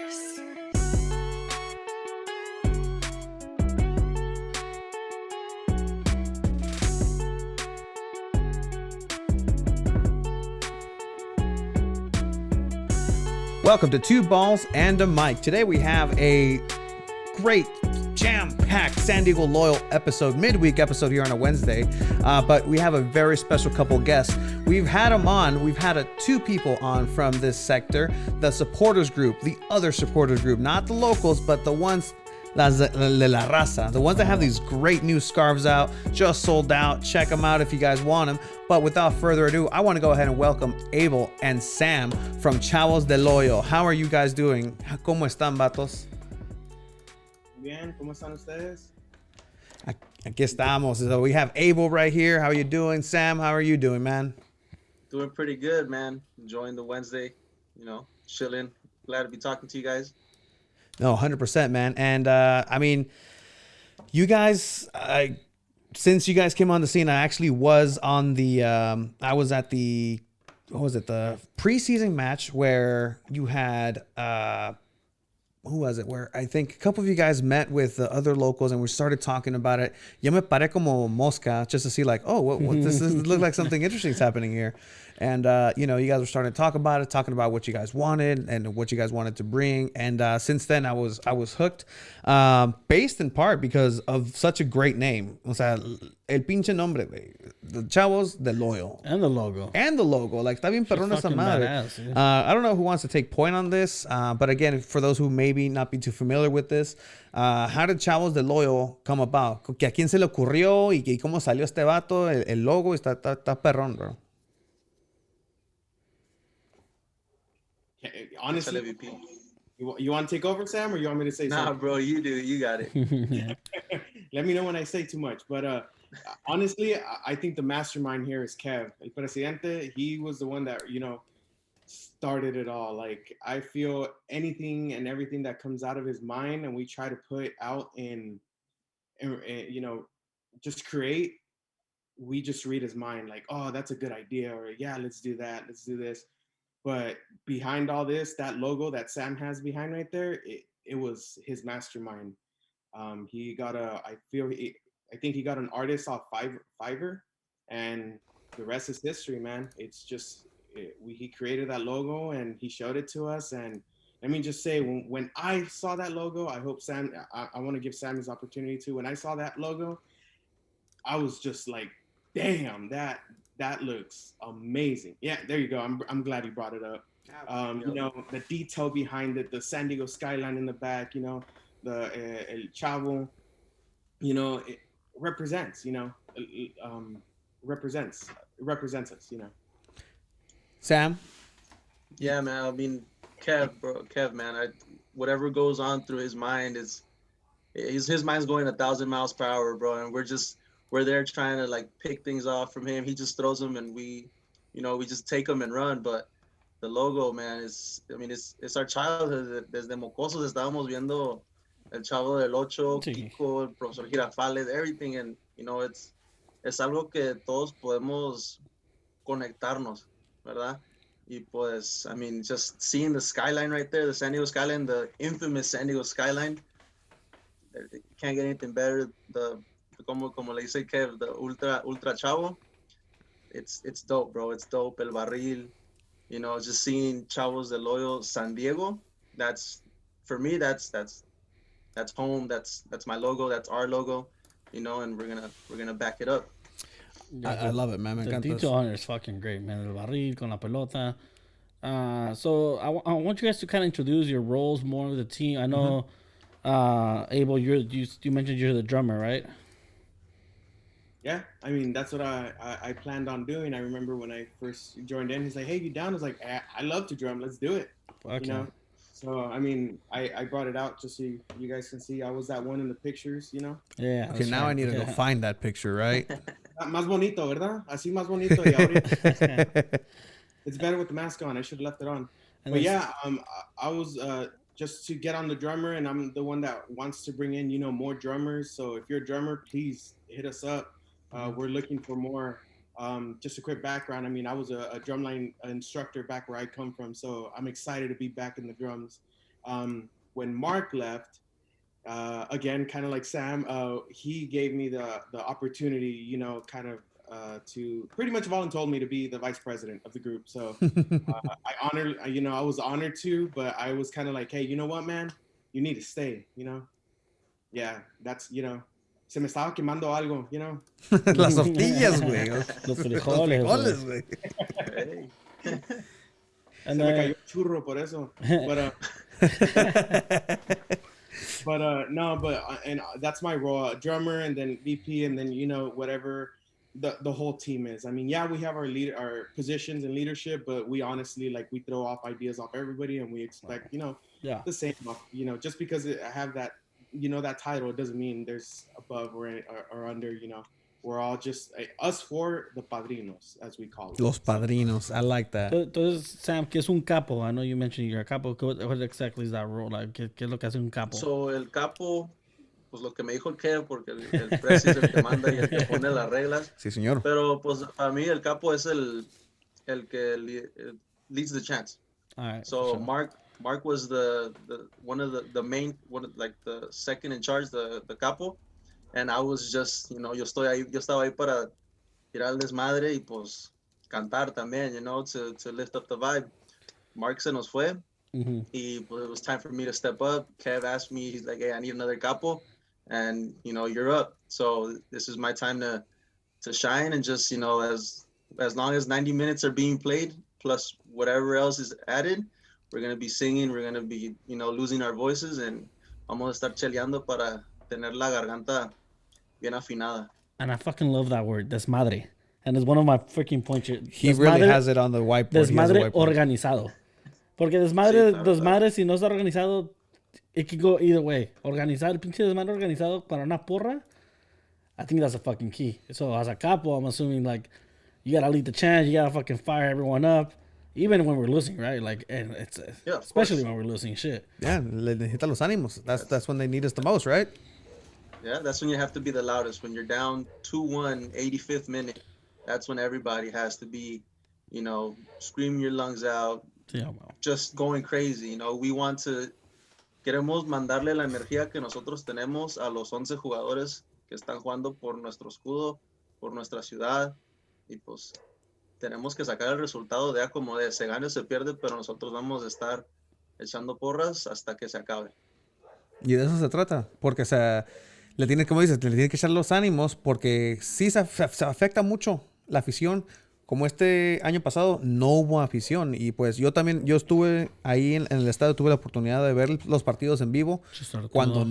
this. Welcome to Two Balls and a Mic. Today we have a great jam-packed San Diego Loyal episode, midweek episode here on a Wednesday, but we have a very special couple guests. We've had them on. We've had two people on from this sector, the supporters group, the other supporters group, not the locals, but the ones Las de la Raza, the ones that have these great new scarves out, just sold out. Check them out if you guys want them. But without further ado, I want to go ahead and welcome Abel and Sam from Chavos del Loyal. How are you guys doing? ¿Cómo están, vatos? Bien, ¿cómo están ustedes? Aquí estamos. So we have Abel right here. How are you doing? Sam, how are you doing, man? Doing pretty good, man. Enjoying the Wednesday, chilling. Glad to be talking to you guys. No, 100%, man. And I mean, you guys, since you guys came on the scene, I actually was on the, I was at the, what was it, the preseason match where you had, who was it? Where I think a couple of you guys met with the other locals and we started talking about it. Yo me paré como mosca just to see like, oh, what this look like something interesting is happening here. And, you guys were starting to talk about it, talking about what you guys wanted and what you guys wanted to bring. And since then I was hooked, based in part because of such a great name. O sea, el pinche nombre, güey. The Chavos del Loyal. And the logo. Like, está bien perrona esa madre. Badass, yeah. I don't know who wants to take point on this, but again, for those who maybe not be too familiar with this, how did Chavos del Loyal come about? ¿Que a quién se le ocurrió y cómo salió este vato? El logo está perrón, bro. Honestly, you want to take over, Sam, or you want me to say something? Nah, bro, you do. You got it. Let me know when I say too much. But honestly, I think the mastermind here is Kev. El presidente, he was the one that, started it all. Like, I feel anything and everything that comes out of his mind and we try to put out in just create, we just read his mind like, oh, that's a good idea. Or yeah, let's do that. Let's do this. But behind all this, that logo that Sam has behind right there, it was his mastermind. He got I think he got an artist off Fiverr, and the rest is history, man. It's just, he created that logo and he showed it to us. And let me just say, when I saw that logo, I hope Sam, I want to give Sam his opportunity too. When I saw that logo, I was just like, damn, that looks amazing. Yeah, there you go. I'm glad you brought it up. The detail behind it, the San Diego skyline in the back, the El Chavo, it represents, represents us, Sam? Yeah, man. I mean, Kev, man. Whatever goes on through his mind his mind's going 1,000 miles per hour, bro. And we're there trying to like pick things off from him. He just throws them and we just take them and run. But the logo, man, it's our childhood. Desde mocosos estábamos viendo El Chavo del Ocho, Sí. Kiko, el Profesor Girafales, everything. And, es algo que todos podemos conectarnos, ¿verdad? Y pues, just seeing the skyline right there, the San Diego skyline, the infamous San Diego skyline, can't get anything better. Como le dice Kev, the ultra chavo, it's dope, bro. It's dope. El barril, just seeing Chavos del Loyal San Diego. That's for me. That's home. That's my logo. That's our logo. And we're gonna back it up. I love it, man. Me The encanta detail on it is fucking great, man. El barril con la pelota. So I want you guys to kind of introduce your roles more of the team. I know, Abel, you mentioned you're the drummer, right? Yeah, that's what I planned on doing. I remember when I first joined in, he's like, hey, you down? I was like, I love to drum. Let's do it. Okay. So, I brought it out just so you guys can see. I was that one in the pictures, Yeah. Okay, now I need to go find that picture, right? Más bonito, ¿verdad? Así más bonito. Y ahorita, it's better with the mask on. I should have left it on. But yeah, I was just to get on the drummer, and I'm the one that wants to bring in, more drummers. So if you're a drummer, please hit us up. We're looking for more. Just a quick background. I was a drumline instructor back where I come from, so I'm excited to be back in the drums. When Mark left, again, kind of like Sam, he gave me the opportunity, you know, kind of to pretty much voluntold me to be the vice president of the group. So I was honored to, but I was kind of like, hey, you know what, man, you need to stay, you know? Yeah, that's, you know, se me estaba quemando algo, you know? Las tortillas, güey. Los Los frijoles, frijoles, güey. Hey. And Se me cayó churro por eso. And that's my role, drummer, and then VP, and then, you know, whatever the whole team is. I mean, yeah, we have our positions and leadership, but we honestly, like, we throw off ideas off everybody, and we expect, you know, the same. You know, just because I have that, you know, that title, it doesn't mean there's above or under. You know, we're all just us four, the padrinos, as we call it. Los padrinos. I like that. Entonces, Sam, ¿qué es un capo? I know you mentioned you're a capo. What exactly is that role? Like, ¿qué es lo que hace un capo? So, el capo, pues lo que me dijo el Kev, porque el presi es el que manda y el que pone las reglas. Sí, señor. Pero, pues, para mí el capo es el que leads the chants. All right, So, Mark was the one of the main, like the second in charge, the capo, and I was just, you know, yo estaba ahí para tirar el desmadre y pues cantar también, you know, to lift up the vibe. Mark se nos fue, y pues it was time for me to step up. Kev asked me, he's like, hey, I need another capo, and you know, you're up. So this is my time to shine, and just, you know, as long as 90 minutes are being played, plus whatever else is added, we're going to be singing, we're going to be, you know, losing our voices, and vamos a estar cheleando para tener la garganta bien afinada. And I fucking love that word, desmadre. And it's one of my freaking points. He really has it on the whiteboard. Desmadre organizado. Porque desmadre, si no está organizado, it could go either way. Organizar, pinche desmadre organizado para una porra, I think that's a fucking key. So as a capo, I'm assuming, like, you gotta lead the chant, you gotta fucking fire everyone up. Even when we're losing, right? Like, and it's especially when we're losing shit. Yeah, le necesitan los ánimos. That's when they need us the most, right? Yeah, that's when you have to be the loudest. When you're down 2-1, 85th minute, that's when everybody has to be, you know, screaming your lungs out, just going crazy. You know, queremos mandarle la energía que nosotros tenemos a los 11 jugadores que están jugando por nuestro escudo, por nuestra ciudad, y pues tenemos que sacar el resultado de como de se gane o se pierde, pero nosotros vamos a estar echando porras hasta que se acabe. Y de eso se trata, porque, o sea, como dices, le tiene que echar los ánimos, porque sí se afecta mucho la afición. Como este año pasado no hubo afición, y pues yo estuve ahí en el estadio, tuve la oportunidad de ver los partidos en vivo cuando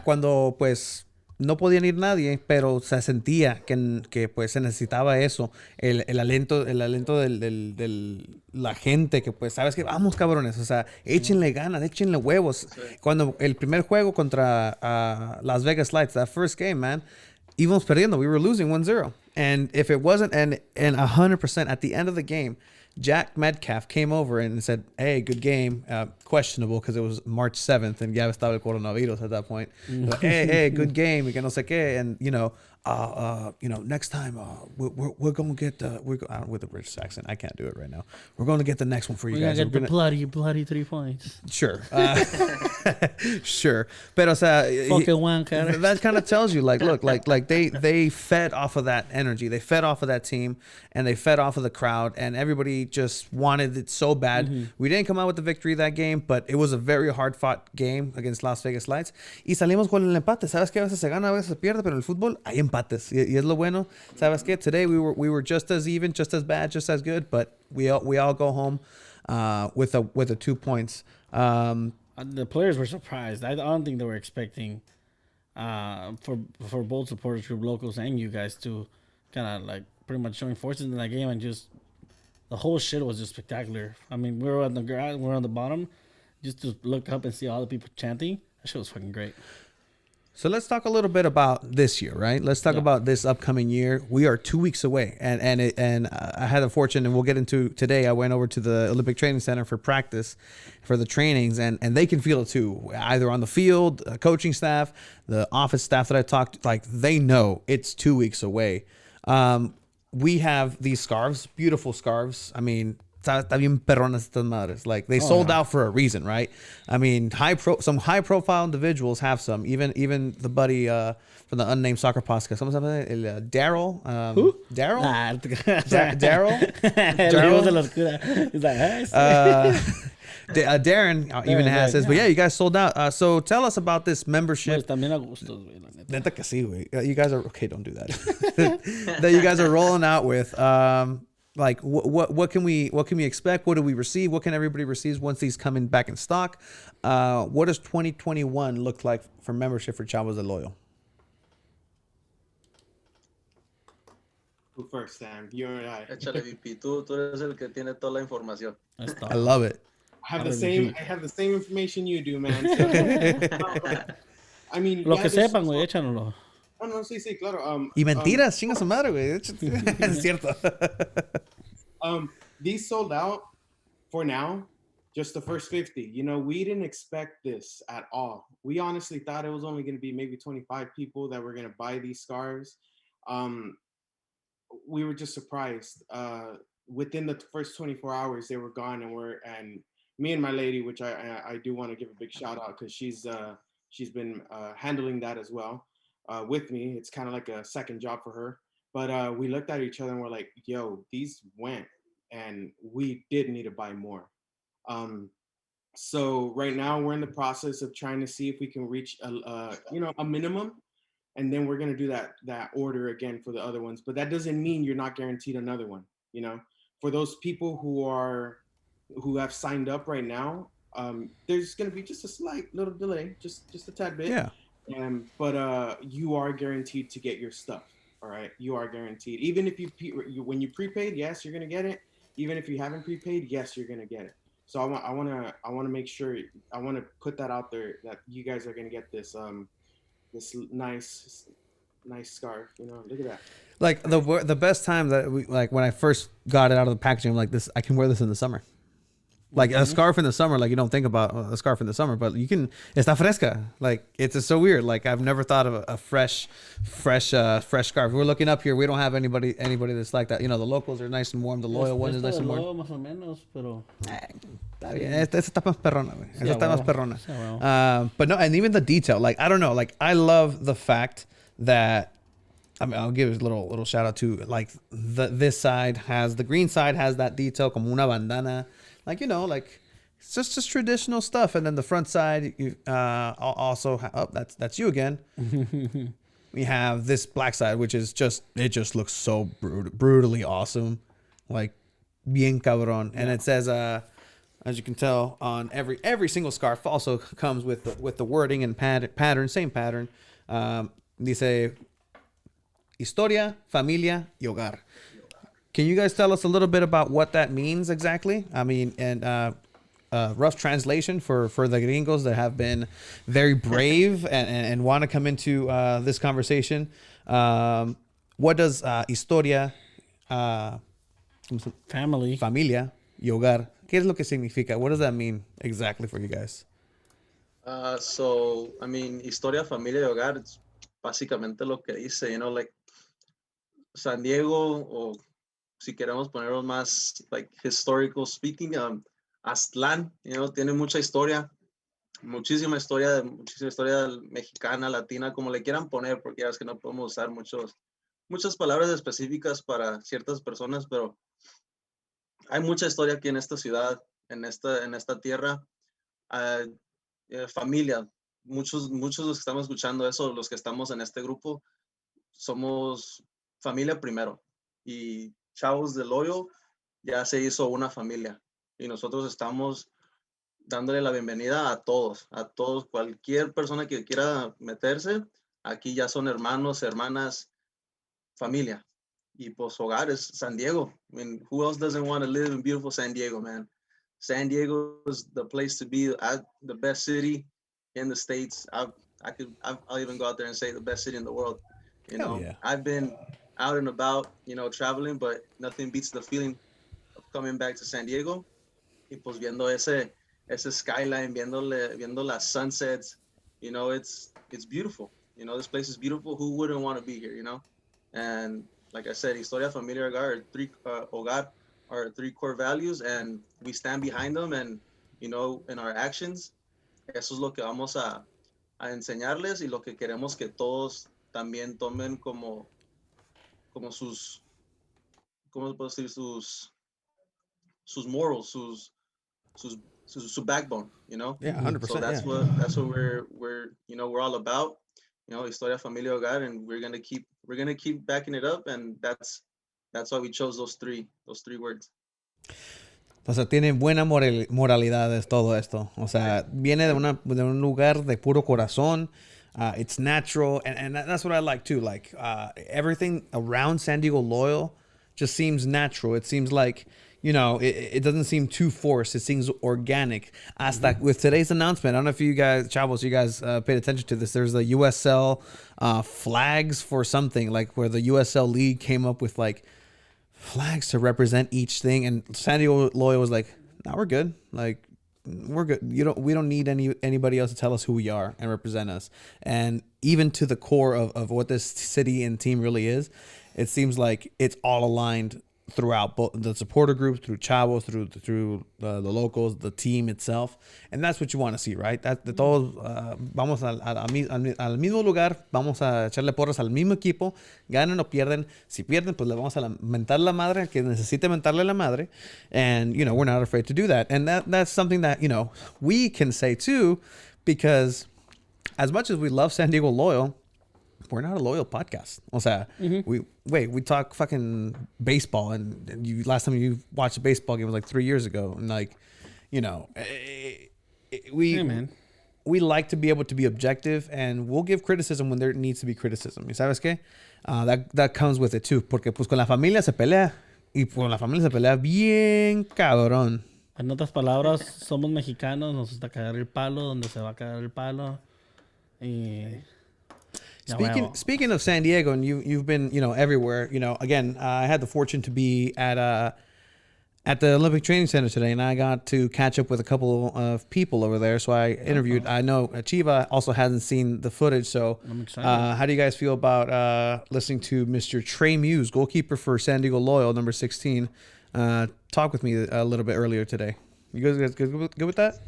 cuando pues no podían ir nadie, pero se sentía que pues se necesitaba eso, el aliento de la gente, que pues, ¿sabes qué? Vamos, cabrones, o sea, échenle ganas, échenle huevos. Sí. Cuando el primer juego contra Las Vegas Lights, that first game, man, íbamos perdiendo, we were losing 1-0. And if it wasn't, and 100% at the end of the game, Jack Metcalf came over and said, hey, good game. Questionable because it was March 7th and ya estaba el coronavirus at that point. But, hey, good game. Y que no sé qué. And, you know, next time we're going to get with a British accent. I can't do it right now. We're going to get the next one for you guys. We're going to get the bloody 3 points. Sure. Sure. Pero, o sea, fucking one, cara. That kind of tells you, like, look, like they fed off of that energy. They fed off of that team, and they fed off of the crowd, and everybody just wanted it so bad. Mm-hmm. We didn't come out with the victory that game, but it was a very hard-fought game against Las Vegas Lights. Y salimos con el empate. ¿Sabes qué? A veces se gana, a veces se pierde, pero en el fútbol hay empates. Y es lo bueno. ¿Sabes qué? Today we were just as even, just as bad, just as good, but we all go home with a 2 points. The players were surprised. I don't think they were expecting for both supporters group, locals and you guys, to kind of like pretty much join forces in that game, and just the whole shit was just spectacular. I mean, we were on the ground, we were on the bottom, just to look up and see all the people chanting. That shit was fucking great. So let's talk a little bit about this year, right? Let's talk about this upcoming year. We are 2 weeks away, and I had the fortune, and we'll get into today. I went over to the Olympic Training Center for practice, for the trainings, and they can feel it too. Either on the field, coaching staff, the office staff that I talked, like, they know it's 2 weeks away. We have these scarves, beautiful scarves. I mean, está bien perronas estas madres. Like they sold out for a reason, right? I mean, some high profile individuals have some. Even the buddy from the unnamed soccer podcast, ¿cómo se llama? Daryl. Who? Daryl. Nah, Daryl. Daryl de la oscura. He's like, Darren even has his, but yeah, you guys sold out. So tell us about this membership. También a gustos, güey, la neta. Neta que sí, güey. You guys are okay. Don't do that. That you guys are rolling out with. Like what can we expect? What do we receive? What can everybody receive once these come in back in stock? What does 2021 look like for membership for Chavos del Loyo? Who first, Sam? You or I? Échale, VP. Tú eres el que tiene toda la información. I love it. I have the same information you do, man. So, I mean, Lo que sepan, güey, échanoslo. Oh, no, sí, claro. Y mentiras, chinga su madre, güey. Es cierto. These sold out for now, just the first 50. You know, we didn't expect this at all. We honestly thought it was only going to be maybe 25 people that were going to buy these scarves. We were just surprised. Within the first 24 hours, they were gone, and me and my lady, which I do want to give a big shout out because she's been handling that as well. With me, it's kind of like a second job for her, but we looked at each other and we're like, yo, these went, and we did need to buy more. So right now we're in the process of trying to see if we can reach a minimum, and then we're going to do that order again for the other ones. But that doesn't mean you're not guaranteed another one. For those people who have signed up right now, there's going to be just a slight little delay, just a tad bit. Yeah. But you are guaranteed to get your stuff. All right, you are guaranteed. Even if when you prepaid, yes, you're gonna get it. Even if you haven't prepaid, yes, you're gonna get it. So I want to make sure, I want to put that out there that you guys are gonna get this this nice scarf. Look at that. Like the best time that when I first got it out of the packaging, I'm like, this, I can wear this in the summer. Like a scarf in the summer, like you don't think about a scarf in the summer, but you can. Está fresca. Like it's just so weird. Like I've never thought of a fresh scarf. We're looking up here. We don't have anybody that's like that. The locals are nice and warm. The loyal one is nice and warm. Más o menos, pero Está bien. Esta está más perrona, güey. Esta está más perrona. But no, and even the detail. Like I don't know. Like I love the fact that. I mean, I'll give a little shout out to like this side has the green side has that detail como una bandana. Like, like it's just traditional stuff. And then the front side, you also, that's you again. We have this black side, which is it just looks so brutally awesome. Like, bien cabrón. And it says, as you can tell, on every single scarf also comes with the wording and pattern, same pattern. Dice, historia, familia y hogar. Can you guys tell us a little bit about what that means exactly? I mean, and rough translation for the gringos that have been very brave and want to come into this conversation. What does historia, family, familia y hogar? ¿Qué es lo que significa? What does that mean exactly for you guys? So, I mean, historia, familia y hogar, it's básicamente lo que dice, like San Diego, o si queremos ponerlo más like historical speaking, Aztlán, tiene mucha historia, muchísima historia mexicana, latina, como le quieran poner, porque ya es que no podemos usar muchas palabras específicas para ciertas personas, pero hay mucha historia aquí en esta ciudad, en esta tierra. Familia, muchos de los que estamos escuchando eso, los que estamos en este grupo, somos familia primero, y Chavos del Loyo ya se hizo una familia, y nosotros estamos dándole la bienvenida a todos, cualquier persona que quiera meterse, aquí ya son hermanos, hermanas, familia, y pues hogar es San Diego. I mean, who else doesn't want to live in beautiful San Diego, man? San Diego is the place to be, the best city in the States. I'll even go out there and say the best city in the world. Yeah. I've been out and about, traveling, but nothing beats the feeling of coming back to San Diego y pues viendo ese skyline, viendo las sunsets, it's beautiful. This place is beautiful. Who wouldn't want to be here, And like I said, historia, familia, hogar our 3 core values, and we stand behind them, and you know, in our actions, eso es lo que vamos a enseñarles, y lo que queremos que todos también tomen como sus, ¿cómo puedo decir? Sus morals, su backbone, you know? Yeah, So 100%. that's Yeah. what we're you know, we're all about, you know, historia, familia, hogar, and we're gonna keep backing it up, and that's why we chose those three words. O sea, tiene buena moralidad es todo esto. O sea, viene de un lugar de puro corazón. It's natural, and that's what I like too. Like everything around San Diego Loyal just seems natural. It seems like, you know, it doesn't seem too forced. It seems organic. Hasta with today's announcement, I don't know if you guys, Chavos, you guys paid attention to this. There's the USL flags for something, like where the USL League came up with like flags to represent each thing, and San Diego Loyal was like, "No, we're good. Like, we're good. We don't need anybody else to tell us who we are and represent us." And even to the core of what this city and team really is, it seems like it's all aligned throughout both the supporter groups, through Chavos, through the locals, the team itself, and that's what you want to see, right? That de todos vamos al mismo lugar, vamos a echarle porras al mismo equipo, ganen o pierden. Si pierden, pues le vamos a mentar la madre al que necesite mentarle la madre, and you know, we're not afraid to do that, and that's something that, you know, we can say too, because as much as we love San Diego Loyal, we're not a loyal podcast. O sea, we talk fucking baseball, and you last time you watched a baseball game was like 3 years ago, and like, you know, we like to be able to be objective, and we'll give criticism when there needs to be criticism. ¿Y sabes qué? That comes with it too, porque pues con la familia se pelea, y con la familia se pelea bien cabrón. En otras palabras, somos mexicanos, nos gusta cagar el palo donde se va a cagar el palo. Y Speaking of San Diego, and you've been, you know, everywhere. You know, again, I had the fortune to be at the Olympic Training Center today, and I got to catch up with a couple of people over there. So I interviewed. I know Chiva also hasn't seen the footage, so I'm excited. How do you guys feel about listening to Mr. Trey Muse, goalkeeper for San Diego Loyal, number 16, talk with me a little bit earlier today? You guys good with that?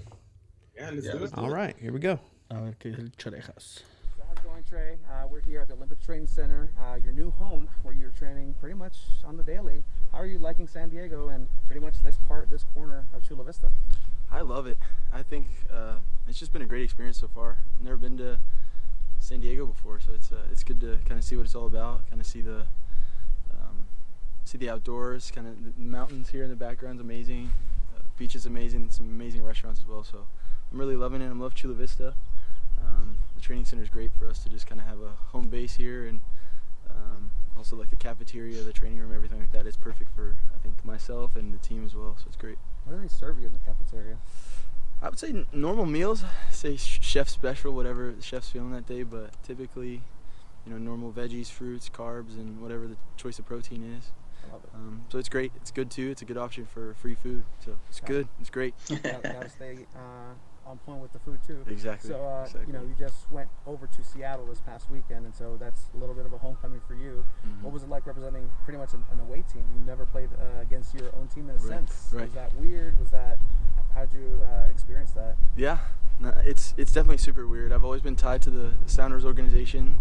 Yeah, let's do it. All right, here we go. A ver qué dice el Chorejas. How's it going, Trey? We're here at the Olympic Training Center, your new home, where you're training pretty much on the daily. How are you liking San Diego and pretty much this corner of Chula Vista? I love it. I think it's just been a great experience so far. I've never been to San Diego before, so it's good to kind of see what it's all about. Kind of see the outdoors. Kind of the mountains here in the background's amazing. Beach is amazing. Some amazing restaurants as well. So I'm really loving it. I love Chula Vista. The training center is great for us to just kind of have a home base here, and also like the cafeteria, the training room, everything like that is perfect for, I think, myself and the team as well. So it's great. What do they serve you in the cafeteria? I would say normal meals, say chef special, whatever the chef's feeling that day, but typically, you know, normal veggies, fruits, carbs, and whatever the choice of protein is. I love it. So it's great. It's good too. It's a good option for free food. So it's good. It's great. Gotta stay on point with the food too. Exactly. So exactly. you know, you just went over to Seattle this past weekend, and so that's a little bit of a homecoming for you. Mm-hmm. What was it like representing pretty much an away team? You never played against your own team in a sense. Right. Was that weird? How'd you experience that? Yeah, no, it's definitely super weird. I've always been tied to the Sounders organization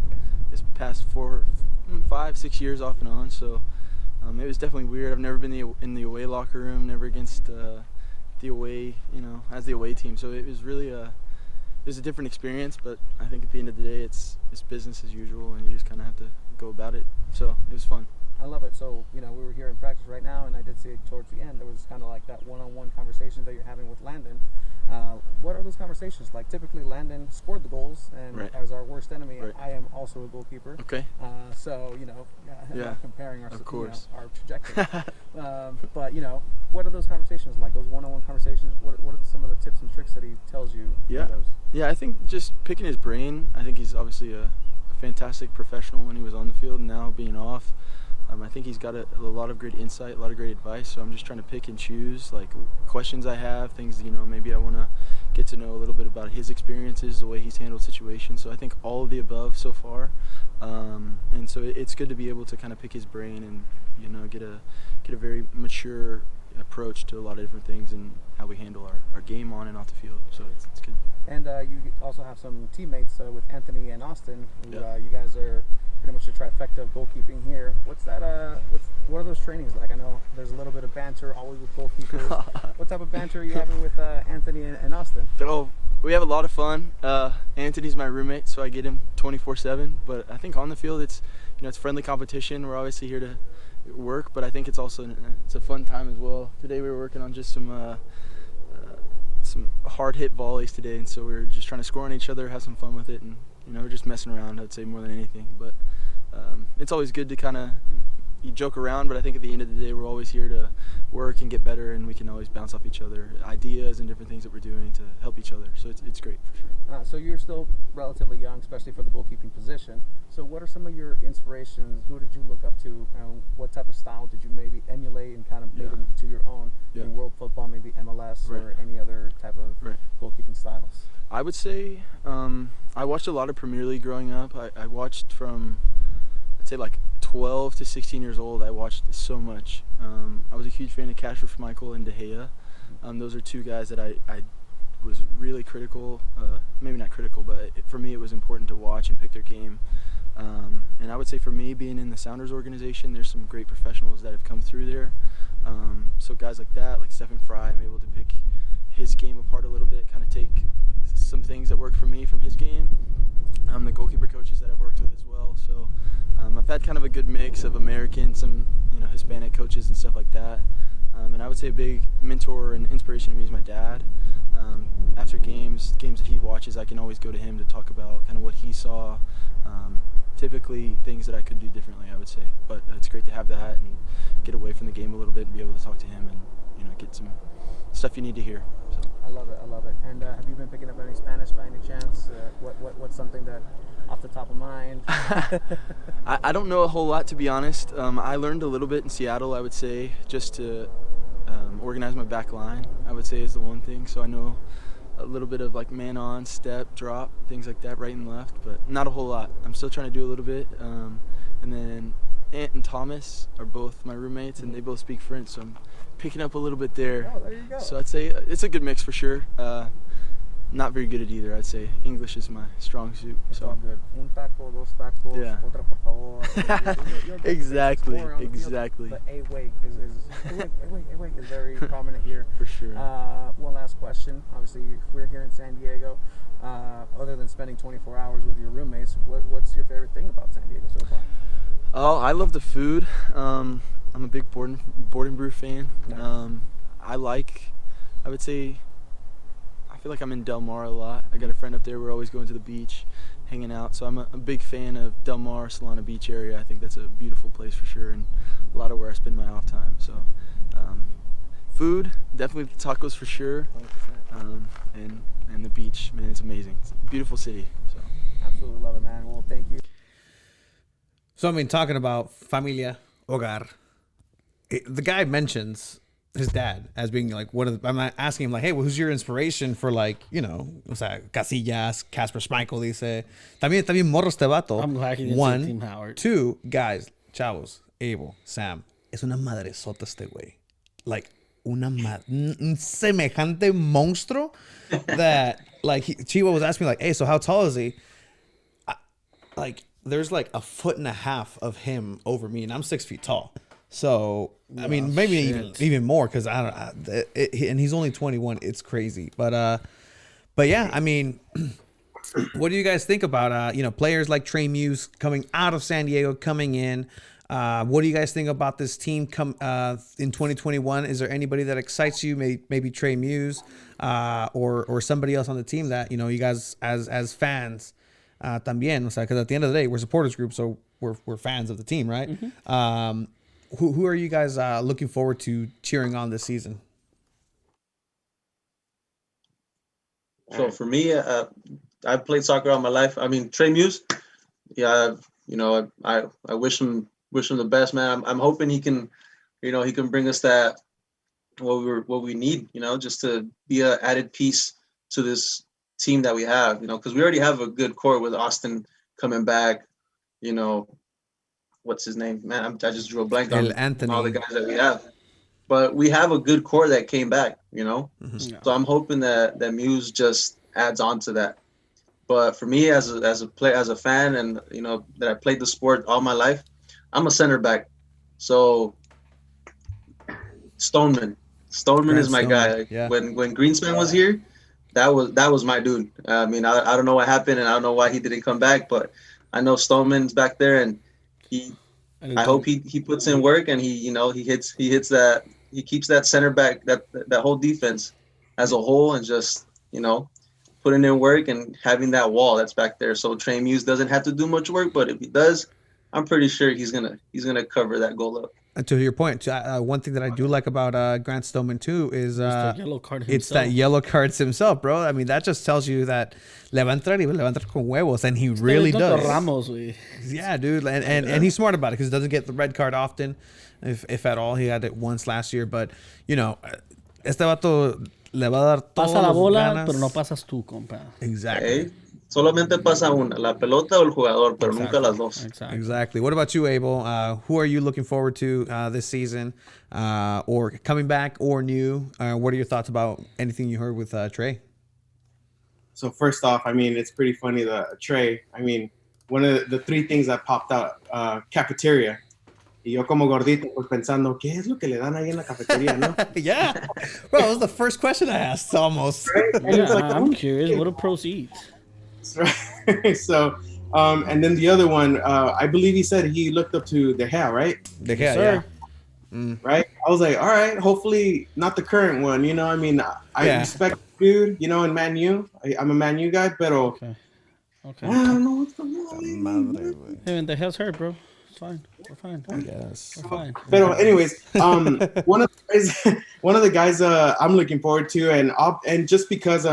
this past 4, 5, 6 years off and on. So it was definitely weird. I've never been in the away locker room, never against the away, you know, as the away team. So it was really it was a different experience. But I think at the end of the day, it's business as usual, and you just kind of have to go about it. So it was fun. I love it. So, you know, we were here in practice right now, and I did see towards the end, there was kind of like that one-on-one conversation that you're having with Landon. What are those conversations like? Typically, Landon scored the goals, and Right. as our worst enemy, Right. I am also a goalkeeper. Okay. So, you know, I'm Yeah. not comparing our, Of course. our trajectory. But, you know, what are those conversations like? Those one-on-one conversations, what are some of the tips and tricks that he tells you? Yeah. In those? Yeah, I think just picking his brain. I think he's obviously a fantastic professional when he was on the field, and now being off. I think he's got a lot of great insight, a lot of great advice. So I'm just trying to pick and choose, like questions I have, things, you know, maybe I want to get to know a little bit about his experiences, the way he's handled situations. So I think all of the above so far. And so it's good to be able to kind of pick his brain and, you know, get a very mature approach to a lot of different things and how we handle our game on and off the field. So it's good. And you also have some teammates with Anthony and Austin. Who, Yeah. you guys are pretty much the trifecta of goalkeeping here. What's that? What are those trainings like? I know there's a little bit of banter always with goalkeepers. What type of banter are you having with Anthony and Austin? So we have a lot of fun. Anthony's my roommate, so I get him 24/7. But I think on the field, it's friendly competition. We're obviously here to work, but I think it's also it's a fun time as well. Today we were working on just some hard hit volleys today, and so we were just trying to score on each other, have some fun with it, and we're just messing around. I'd say more than anything, but it's always good to kind of joke around. But I think at the end of the day, we're always here to work and get better, and we can always bounce off each other ideas and different things that we're doing to help each other. So it's great for sure. So you're still relatively young, especially for the goalkeeping position. So what are some of your inspirations? Who did you look up to? What type of style did you maybe emulate and kind of make into your own in world football, maybe MLS or any other type of goalkeeping styles? I would say I watched a lot of Premier League growing up. I watched from, I'd say, like 12 to 16 years old. I watched so much. I was a huge fan of Kasper Schmeichel and De Gea. Those are two guys that I was really critical, maybe not critical, but for me it was important to watch and pick their game. And I would say for me, being in the Sounders organization, there's some great professionals that have come through there. So guys like that, like Stephen Fry, I'm able to pick his game apart a little bit, kind of take some things that work for me from his game. The goalkeeper coaches that I've worked with as well. So I've had kind of a good mix of American, some Hispanic coaches and stuff like that. And I would say a big mentor and inspiration to me is my dad. After games that he watches, I can always go to him to talk about kind of what he saw. Typically things that I could do differently, I would say. But it's great to have that and get away from the game a little bit and be able to talk to him and get some stuff you need to hear. So. I love it. And have you been picking up any Spanish by any chance? What's something that off the top of mind? I don't know a whole lot, to be honest. I learned a little bit in Seattle, I would say, just to organize my back line, I would say, is the one thing. So I know a little bit of like man on, step, drop, things like that, right and left, but not a whole lot. I'm still trying to do a little bit. And then Ant and Thomas are both my roommates, and they both speak French, so I'm picking up a little bit there. Oh, there you go. So I'd say it's a good mix for sure. Not very good at either, I'd say. English is my strong suit. It's So all good. Un taco, dos tacos, Yeah. otra por favor. You're a good Exactly, scorer on the field. exactly. The A-way is very prominent here. For sure. One last question. Obviously, we're here in San Diego. Other than spending 24 hours with your roommates, what's your favorite thing about San Diego so far? Oh, I love the food. I'm a big Board and Brew fan. Nice. I would say, I feel like I'm in Del Mar a lot. I got a friend up there. We're always going to the beach, hanging out. So I'm a big fan of Del Mar, Solana Beach area. I think that's a beautiful place for sure, and a lot of where I spend my off time. So food, definitely the tacos for sure. 100%. And the beach, man, it's amazing. It's a beautiful city. So Absolutely love it, man. Well, thank you. So, I mean, talking about familia, hogar, the guy mentions his dad as being like one of the, I'm asking him like, hey, well, who's your inspiration for like, o sea, Casillas, Kasper Schmeichel, dice. También morro este vato. I'm glad he didn't say One, Team Howard. two, guys, Chavos, Abel, Sam. Es una madresota este güey. Like, un semejante monstruo that, like, Chivo was asking me like, hey, so how tall is he? There's like a foot and a half of him over me, and I'm 6 feet tall. So I mean, maybe even more because and he's only 21. It's crazy, but yeah, I mean, what do you guys think about players like Trey Muse coming out of San Diego, coming in? What do you guys think about this team in 2021? Is there anybody that excites you? Maybe Trey Muse, or somebody else on the team that you guys as fans. También, because at the end of the day, we're supporters group, so we're fans of the team, right? Mm-hmm. Who are you guys looking forward to cheering on this season? So for me, I've played soccer all my life. I mean, Trey Muse, yeah, I wish him the best, man. I'm hoping he can bring us that what we need, just to be an added piece to this team that we have, you know, because we already have a good core with Austin coming back, you know, what's his name? Man, I just drew a blank on Anthony. all the guys that we have. But we have a good core that came back, you know. Mm-hmm. So I'm hoping that Muse just adds on to that. But for me, as a fan, and you know that I played the sport all my life, I'm a center back. So Stoneman Grant is my Stoneman, guy. Like, yeah. when Greenspan was here, that was my dude. I mean, I don't know what happened, and I don't know why he didn't come back, but I know Stoneman's back there, and I hope he puts in work, and he hits that, he keeps that center back, that whole defense as a whole, and just, you know, putting in work and having that wall that's back there. So Trey Muse doesn't have to do much work, but if he does, I'm pretty sure he's gonna cover that goal up. And to your point, one thing that I do like about Grant Stoneman too is the yellow card it's himself. that yellow cards himself, bro. I mean, that just tells you that le va a entrar y le va a entrar con huevos, and he really does. Ramos, güey. Yeah, dude, and he's smart about it because he doesn't get the red card often, if at all. He had it once last year, but you know, este vato le va a dar Pasa la todos bola, ganas. pero no pasas tú, compa. Exactly. Solamente pasa una, la pelota o el jugador, pero nunca las dos. Exactly. What about you, Abel? Who are you looking forward to this season, or coming back or new? What are your thoughts about anything you heard with Trey? So first off, I mean, it's pretty funny, the Trey. I mean, one of the three things that popped out, cafeteria. Y yo como gordito, pues pensando, ¿qué es lo que le dan ahí en la cafetería, no? Yeah. Bro, that was the first question I asked, almost. Right? And Yeah, it's like, I'm curious. What do pros eat? Right. So, and then the other one, I believe he said he looked up to De Gea, right? De Gea, Yes, yeah. sir. Right? I was like, all right, hopefully not the current one. You know, I mean, I Yeah. respect the dude, you know, in Man U. I'm a Man U guy, pero Okay. I don't know what's going on. Madre, güey. Hey, man, the hell's hurt, bro. It's fine. We're fine. Yes. We're fine. Pero anyways, one of the guys I'm looking forward to, and just because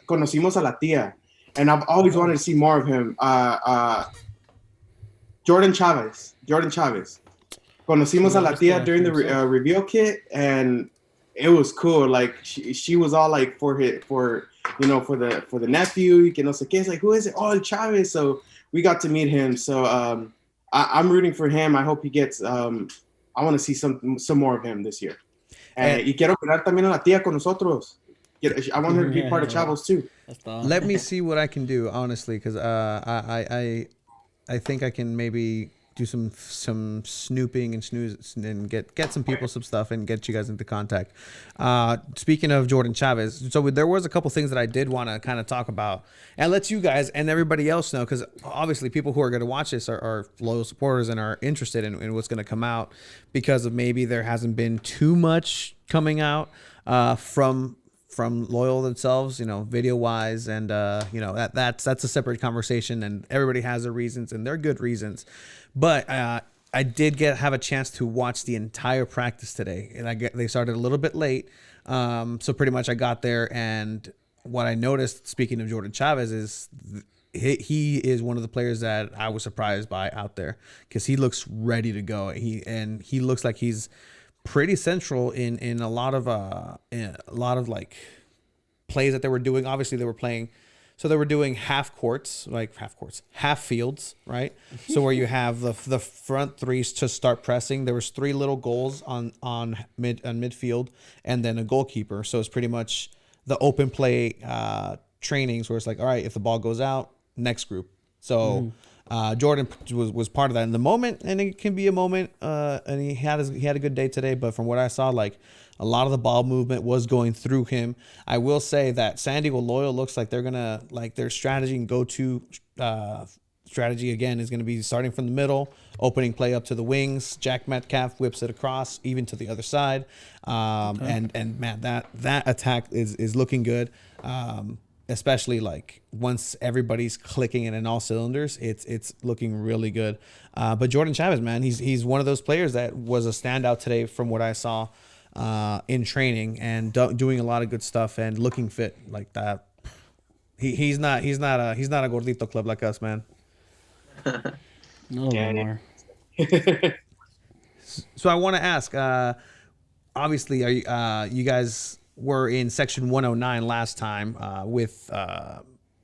conocimos a la tía, and I've always wanted to see more of him. Jordan Chavez. Conocimos a la tía during the reveal kit, and it was cool. Like she was all like for the nephew, que no sé qué. It's like, who is it? Oh, el Chavez. So we got to meet him. So I'm rooting for him. I hope he gets. I want to see some more of him this year. Y quiero mirar también a la tía con nosotros. I want her to be part of Chavos too. Let me see what I can do, honestly, because I think I can maybe do some snooping and snooze and get some people some stuff and get you guys into contact. Speaking of Jordan Chavez, so there was a couple things that I did want to kind of talk about and let you guys and everybody else know, because obviously people who are going to watch this are loyal supporters and are interested in what's going to come out, because of maybe there hasn't been too much coming out from Loyal themselves, you know, video wise, and you know, that's a separate conversation, and everybody has their reasons and they're good reasons. But I did have a chance to watch the entire practice today, and they started a little bit late, so pretty much I got there, and what I noticed, speaking of Jordan Chavez, is he is one of the players that I was surprised by out there, because he looks ready to go. He looks like he's pretty central in a lot of like plays that they were doing. Obviously they were playing, so they were doing half fields, right? So where you have the front threes to start pressing. There was 3 little goals on midfield, and then a goalkeeper. So it's pretty much the open play trainings where it's like, all right, if the ball goes out, next group. So Jordan was part of that in the moment, and it can be a moment. And he had a good day today. But from what I saw, like a lot of the ball movement was going through him. I will say that San Diego Loyal looks like they're gonna, like, their strategy and go-to strategy again is gonna be starting from the middle, opening play up to the wings. Jack Metcalf whips it across, even to the other side. And man, that attack is looking good. Especially like once everybody's clicking in all cylinders, it's looking really good. But Jordan Chavez, man, he's one of those players that was a standout today from what I saw in training, and doing a lot of good stuff and looking fit like that. He's not a gordito club like us, man. No, Lamar. So I want to ask, obviously, are you guys were in section 109 last time with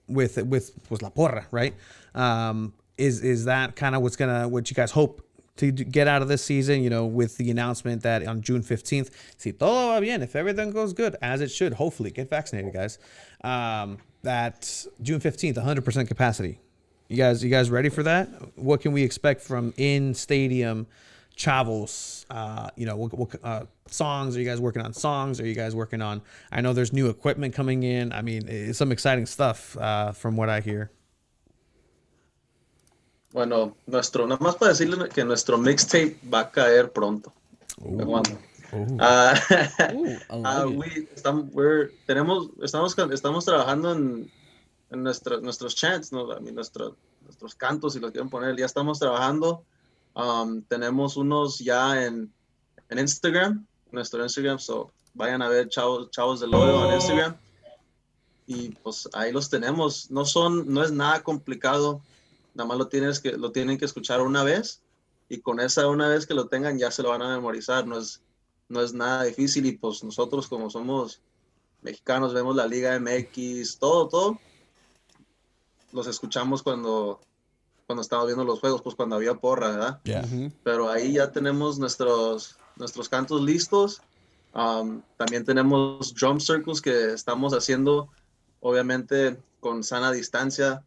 was La Porra, right? Is that kind of what you guys hope to get out of this season? You know, with the announcement that on June 15th, si todo va bien, if everything goes good as it should, hopefully get vaccinated, guys. That June 15th, 100% capacity. You guys ready for that? What can we expect from in stadium Chavos? You know, what songs are you guys working on? Songs are you guys working on? I know there's new equipment coming in. I mean, it's some exciting stuff from what I hear. Bueno, nada más para decirle que nuestro mixtape va a caer pronto. ¿Cuándo? Estamos trabajando en nuestros chants, ¿no? I mean, nuestros cantos, si los quieren poner, ya estamos trabajando. Tenemos unos ya en Instagram, nuestro Instagram, so vayan a ver Chavos del Hoyo en Instagram. Y pues ahí los tenemos. No es nada complicado. Nada más lo tienen que escuchar una vez. Y con esa una vez que lo tengan ya se lo van a memorizar. No es nada difícil. Y pues nosotros como somos mexicanos, vemos la Liga MX, todo. Los escuchamos cuando estamos viendo los juegos, pues cuando había porra, ¿verdad? Yeah. Pero ahí ya tenemos nuestros cantos listos. También tenemos drum circles que estamos haciendo, obviamente, con sana distancia.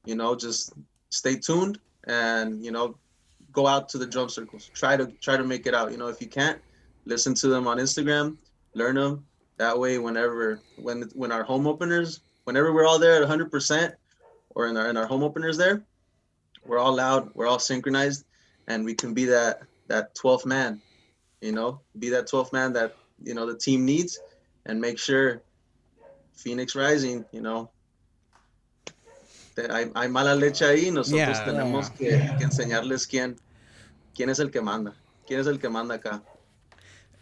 You know, just stay tuned and, you know, go out to the drum circles. Try to make it out. You know, if you can't, listen to them on Instagram, learn them. That way, when our home openers, whenever we're all there at 100%, or in our home openers there, we're all loud, we're all synchronized, and we can be that 12th man, you know, be that 12th man that, you know, the team needs, and make sure Phoenix Rising, you know, hay mala leche ahí, nosotros tenemos que enseñarles quién es el que manda acá.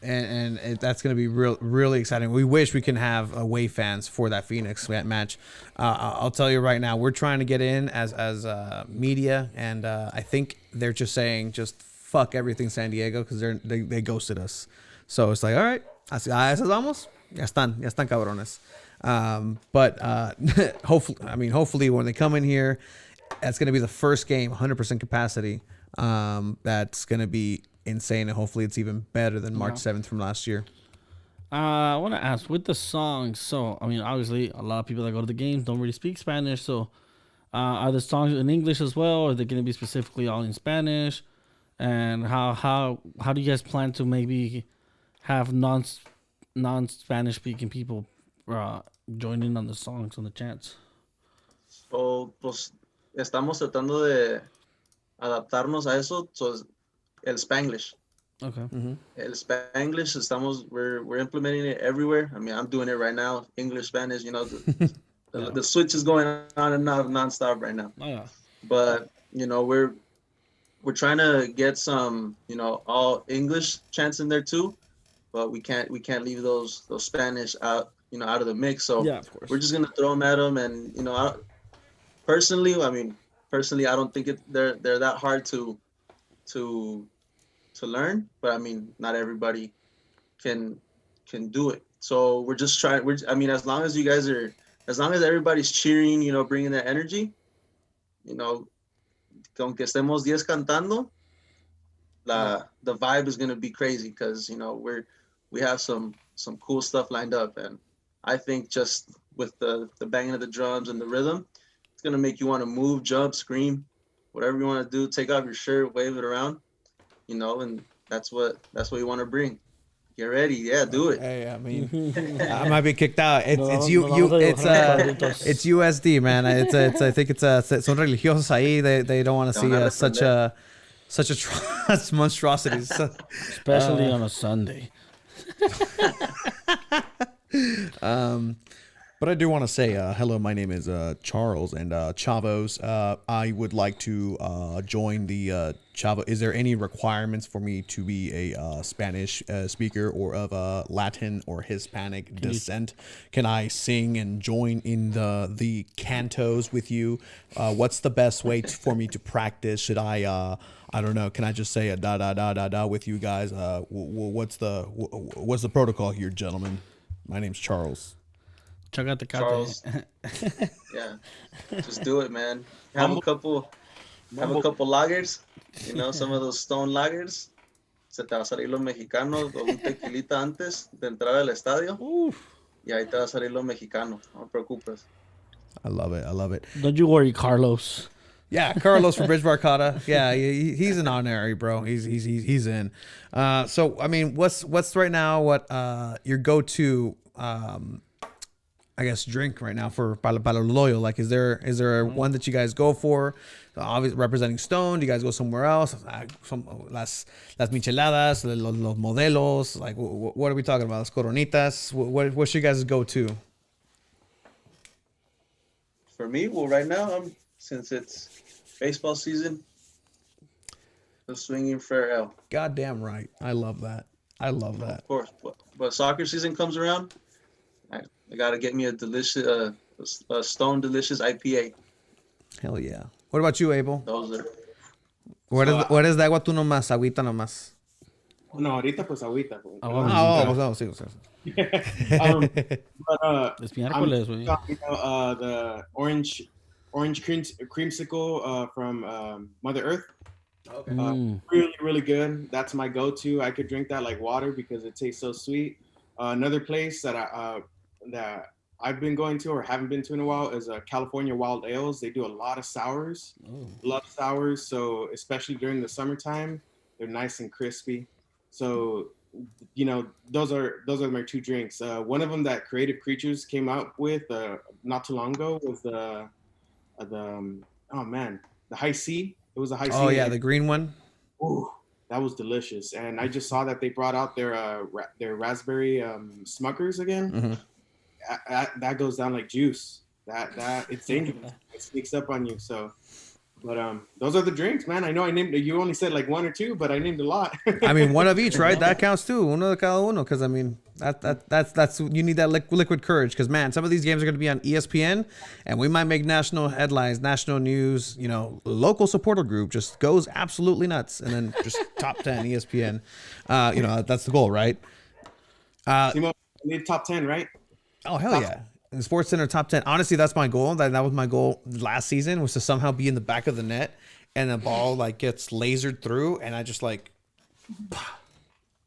And that's going to be really exciting. We wish we can have away fans for that Phoenix match. I'll tell you right now, we're trying to get in as media, and I think they're just saying just fuck everything San Diego because they ghosted us. So it's like, all right, así esas vamos, ya están cabrones. But hopefully when they come in here, that's going to be the first game, 100% capacity. That's going to be insane, and hopefully it's even better than March 7th from last year. I want to ask, with the songs, so I mean, obviously a lot of people that go to the games don't really speak Spanish, so are the songs in English as well, or are they going to be specifically all in Spanish? And how do you guys plan to maybe have non-Spanish speaking people join in on the songs, on the chants? So, pues estamos tratando de adaptarnos a eso. So, el Spanglish. Okay. Mm-hmm. El Spanglish, we're implementing it everywhere. I mean, I'm doing it right now. English, Spanish, you know, the switch is going on and on nonstop right now. Oh, yeah. But, you know, we're trying to get some, you know, all English chants in there too. But we can't leave those Spanish out of the mix. So yeah, of course. We're just gonna throw them at them, and you know, personally, I don't think they're that hard to learn. But I mean, not everybody can do it. So we're just trying. As long as everybody's cheering, you know, bringing that energy, you know, aunque estemos 10 cantando, the vibe is gonna be crazy because you know we have some cool stuff lined up, and I think just with the banging of the drums and the rhythm, it's gonna make you want to move, jump, scream, whatever you want to do. Take off your shirt, wave it around, you know, and that's what you want to bring. Get ready, do it. Hey, I mean, I might be kicked out. It's USD, man. I think it's son religiosos ahí. They don't want to see such a monstrosities, especially on a Sunday. But I do want to say hello. My name is Charles, and Chavos. I would like to join the Chavo. Is there any requirements for me to be a Spanish speaker or of Latin or Hispanic descent? Can I sing and join in the cantos with you? What's the best way for me to practice? Should I don't know. Can I just say a da da da da da with you guys? What's the protocol here, gentlemen? My name's Charles. Check out the Charles. Yeah, just do it, man. Have a couple lagers, you know, some of those stone lagers. Se te va a salir los mexicanos, o un tequilita antes de entrar al estadio. Y ahí te va a salir los mexicanos. No te preocupes. I love it. I love it. Don't you worry, Carlos. Yeah, Carlos from Bridge Barcata. Yeah, he's an honorary, bro. He's in. So I mean, what's right now? What your go-to? I guess drink right now for Palo Loyo. Like, is there one that you guys go for? Obviously representing Stone. Do you guys go somewhere else? Las micheladas, los modelos. Like, what are we talking about? Las coronitas. What's your guys' go-to? For me, well, right now, since it's baseball season, the swinging fair ale. Goddamn right. I love that. Of course, but soccer season comes around, I gotta get me a delicious, a Stone Delicious IPA. Hell yeah. What about you, Abel? Those are. What is de agua tú nomás? Agüita nomás. No, ahorita pues agüita. Sí. But Es miércoles, güey. the orange creamsicle from Mother Earth. Okay. Really, really good. That's my go-to. I could drink that like water because it tastes so sweet. Another place that I've been going to or haven't been to in a while is California Wild Ales. They do a lot of sours. Love sours. So especially during the summertime, they're nice and crispy. So, you know, those are my two drinks. One of them that Creative Creatures came out with not too long ago was the High C. It was a High C. Oh yeah, the green one. Ooh, that was delicious. And I just saw that they brought out their raspberry Smuckers again. Mm-hmm. That goes down like juice. That it's dangerous. It sneaks up on you. So, but those are the drinks, man. I know I named. You only said like one or two, but I named a lot. I mean, one of each, right? That counts too. Uno de cada uno, because I mean, that's you need that liquid courage. Because man, some of these games are going to be on ESPN, and we might make national headlines, national news. You know, local supporter group just goes absolutely nuts, and then just top 10 ESPN. You know, that's the goal, right? Simo, we need top 10, right? Oh hell yeah! In Sports Center top 10. Honestly, that's my goal. That was my goal last season, was to somehow be in the back of the net, and the ball like gets lasered through, and I just like.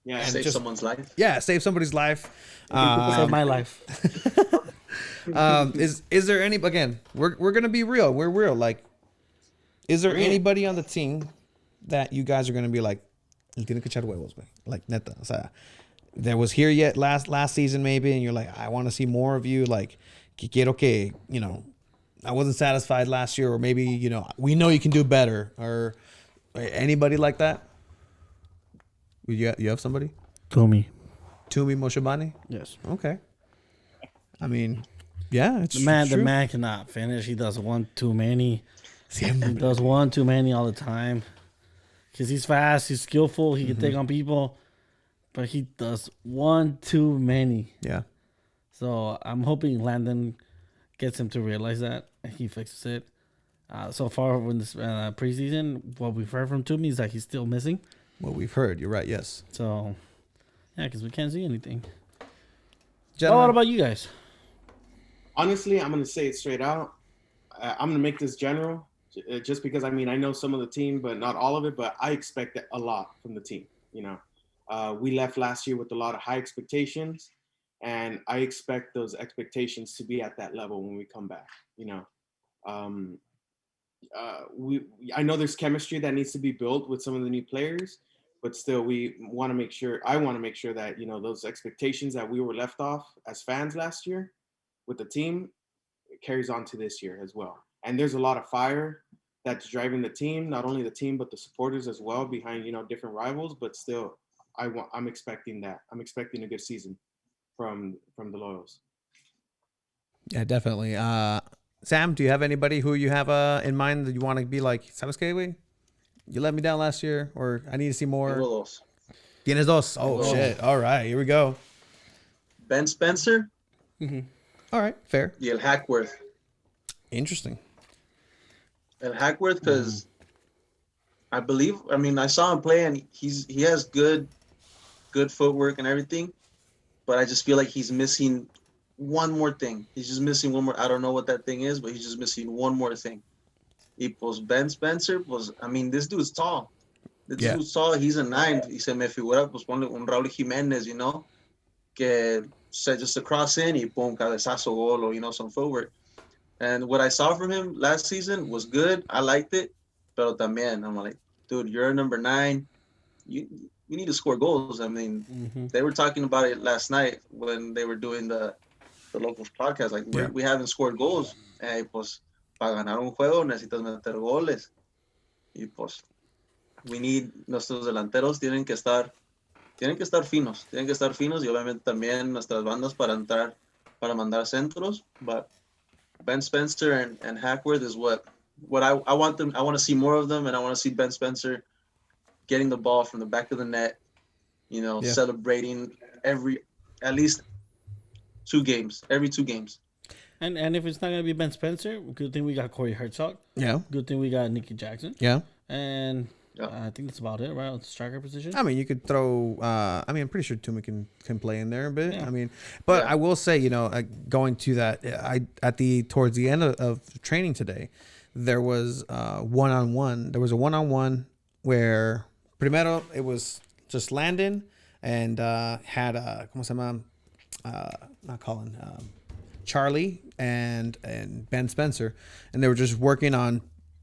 Yeah, Save someone's life. Yeah, save somebody's life. Save my life. Is there any? Again, we're gonna be real. We're real. Like, is there anybody on the team that you guys are gonna be like, "El tiene que echar huevos, güey"? Like neta, o sea, there was here yet last season maybe, and you're like, I want to see more of you. Like, quiero que, you know, I wasn't satisfied last year, or maybe, you know, we know you can do better, or anybody like that. You have somebody? Tumi Moshabani? Yes. Okay. I mean, yeah, it's The man true. cannot finish. He does one too many. He Siempre. does one too many all the time. Because he's fast, he's skillful, he can take on people, but he does one too many. Yeah. So I'm hoping Landon gets him to realize that and he fixes it. So far in this preseason, what we've heard from Toomey is that he's still missing. What we've heard, you're right. Yes. So, yeah, because we can't see anything. Gentlemen, What about you guys? honestly, I'm gonna say it straight out. I'm gonna make this general, just because I mean I know some of the team, but not all of it. But I expect a lot from the team. You know, we left last year with a lot of high expectations, and I expect those expectations to be at that level when we come back. You know, I know there's chemistry that needs to be built with some of the new players, but still I want to make sure that, you know, those expectations that we were left off as fans last year with the team, it carries on to this year as well. And there's a lot of fire that's driving the team, not only the team, but the supporters as well behind, you know, different rivals, but still I'm expecting that. I'm expecting a good season from the Loyals. yeah, definitely. Sam, do you have anybody who you have in mind that you want to be like, ¿sabes qué, güey? You let me down last year, or I need to see more? Tengo dos. Tienes dos. Oh, shit. All right, here we go. Ben Spencer All right, fair. y el Hackworth. Interesting. El Hackworth, because I saw him play, and he has good footwork and everything, but I just feel like he's missing one more thing. He's just missing one more. I don't know what that thing is, but he's just missing one more thing. Y pues Ben Spencer, pues, I mean, this dude's tall. This dude's tall. He's a 9. Y se me figura, pues, ponle un Raúl Jiménez, you know, que said just a cross in, y boom, cabezazo gol, or, you know, some footwork. And what I saw from him last season was good. I liked it. Pero también, I'm like, dude, you're a number 9. You need to score goals. I mean, they were talking about it last night when they were doing the Locals podcast. Like, we haven't scored goals. Pues, para ganar un juego necesitas meter goles. Y pues, we need, nuestros delanteros tienen que estar finos. Tienen que estar finos y obviamente también nuestras bandas para entrar, para mandar centros. But Ben Spencer and Hackworth is what I want them. I want to see more of them, and I want to see Ben Spencer getting the ball from the back of the net, you know, celebrating at least 2 games, every 2 games. And if it's not gonna be Ben Spencer, good thing we got Corey Herzog. Yeah. Good thing we got Nicky Jackson. Yeah. And I think that's about it, right? With the striker position. I mean, you could throw. I mean, I'm pretty sure Tuma can play in there a bit. Yeah. I mean, but I will say, you know, going to that, towards the end of training today, there was one-on-one. There was a one-on-one where primero it was just Landon and had ¿cómo se llama? Not Colin. Charlie and Ben Spencer, and they were just working on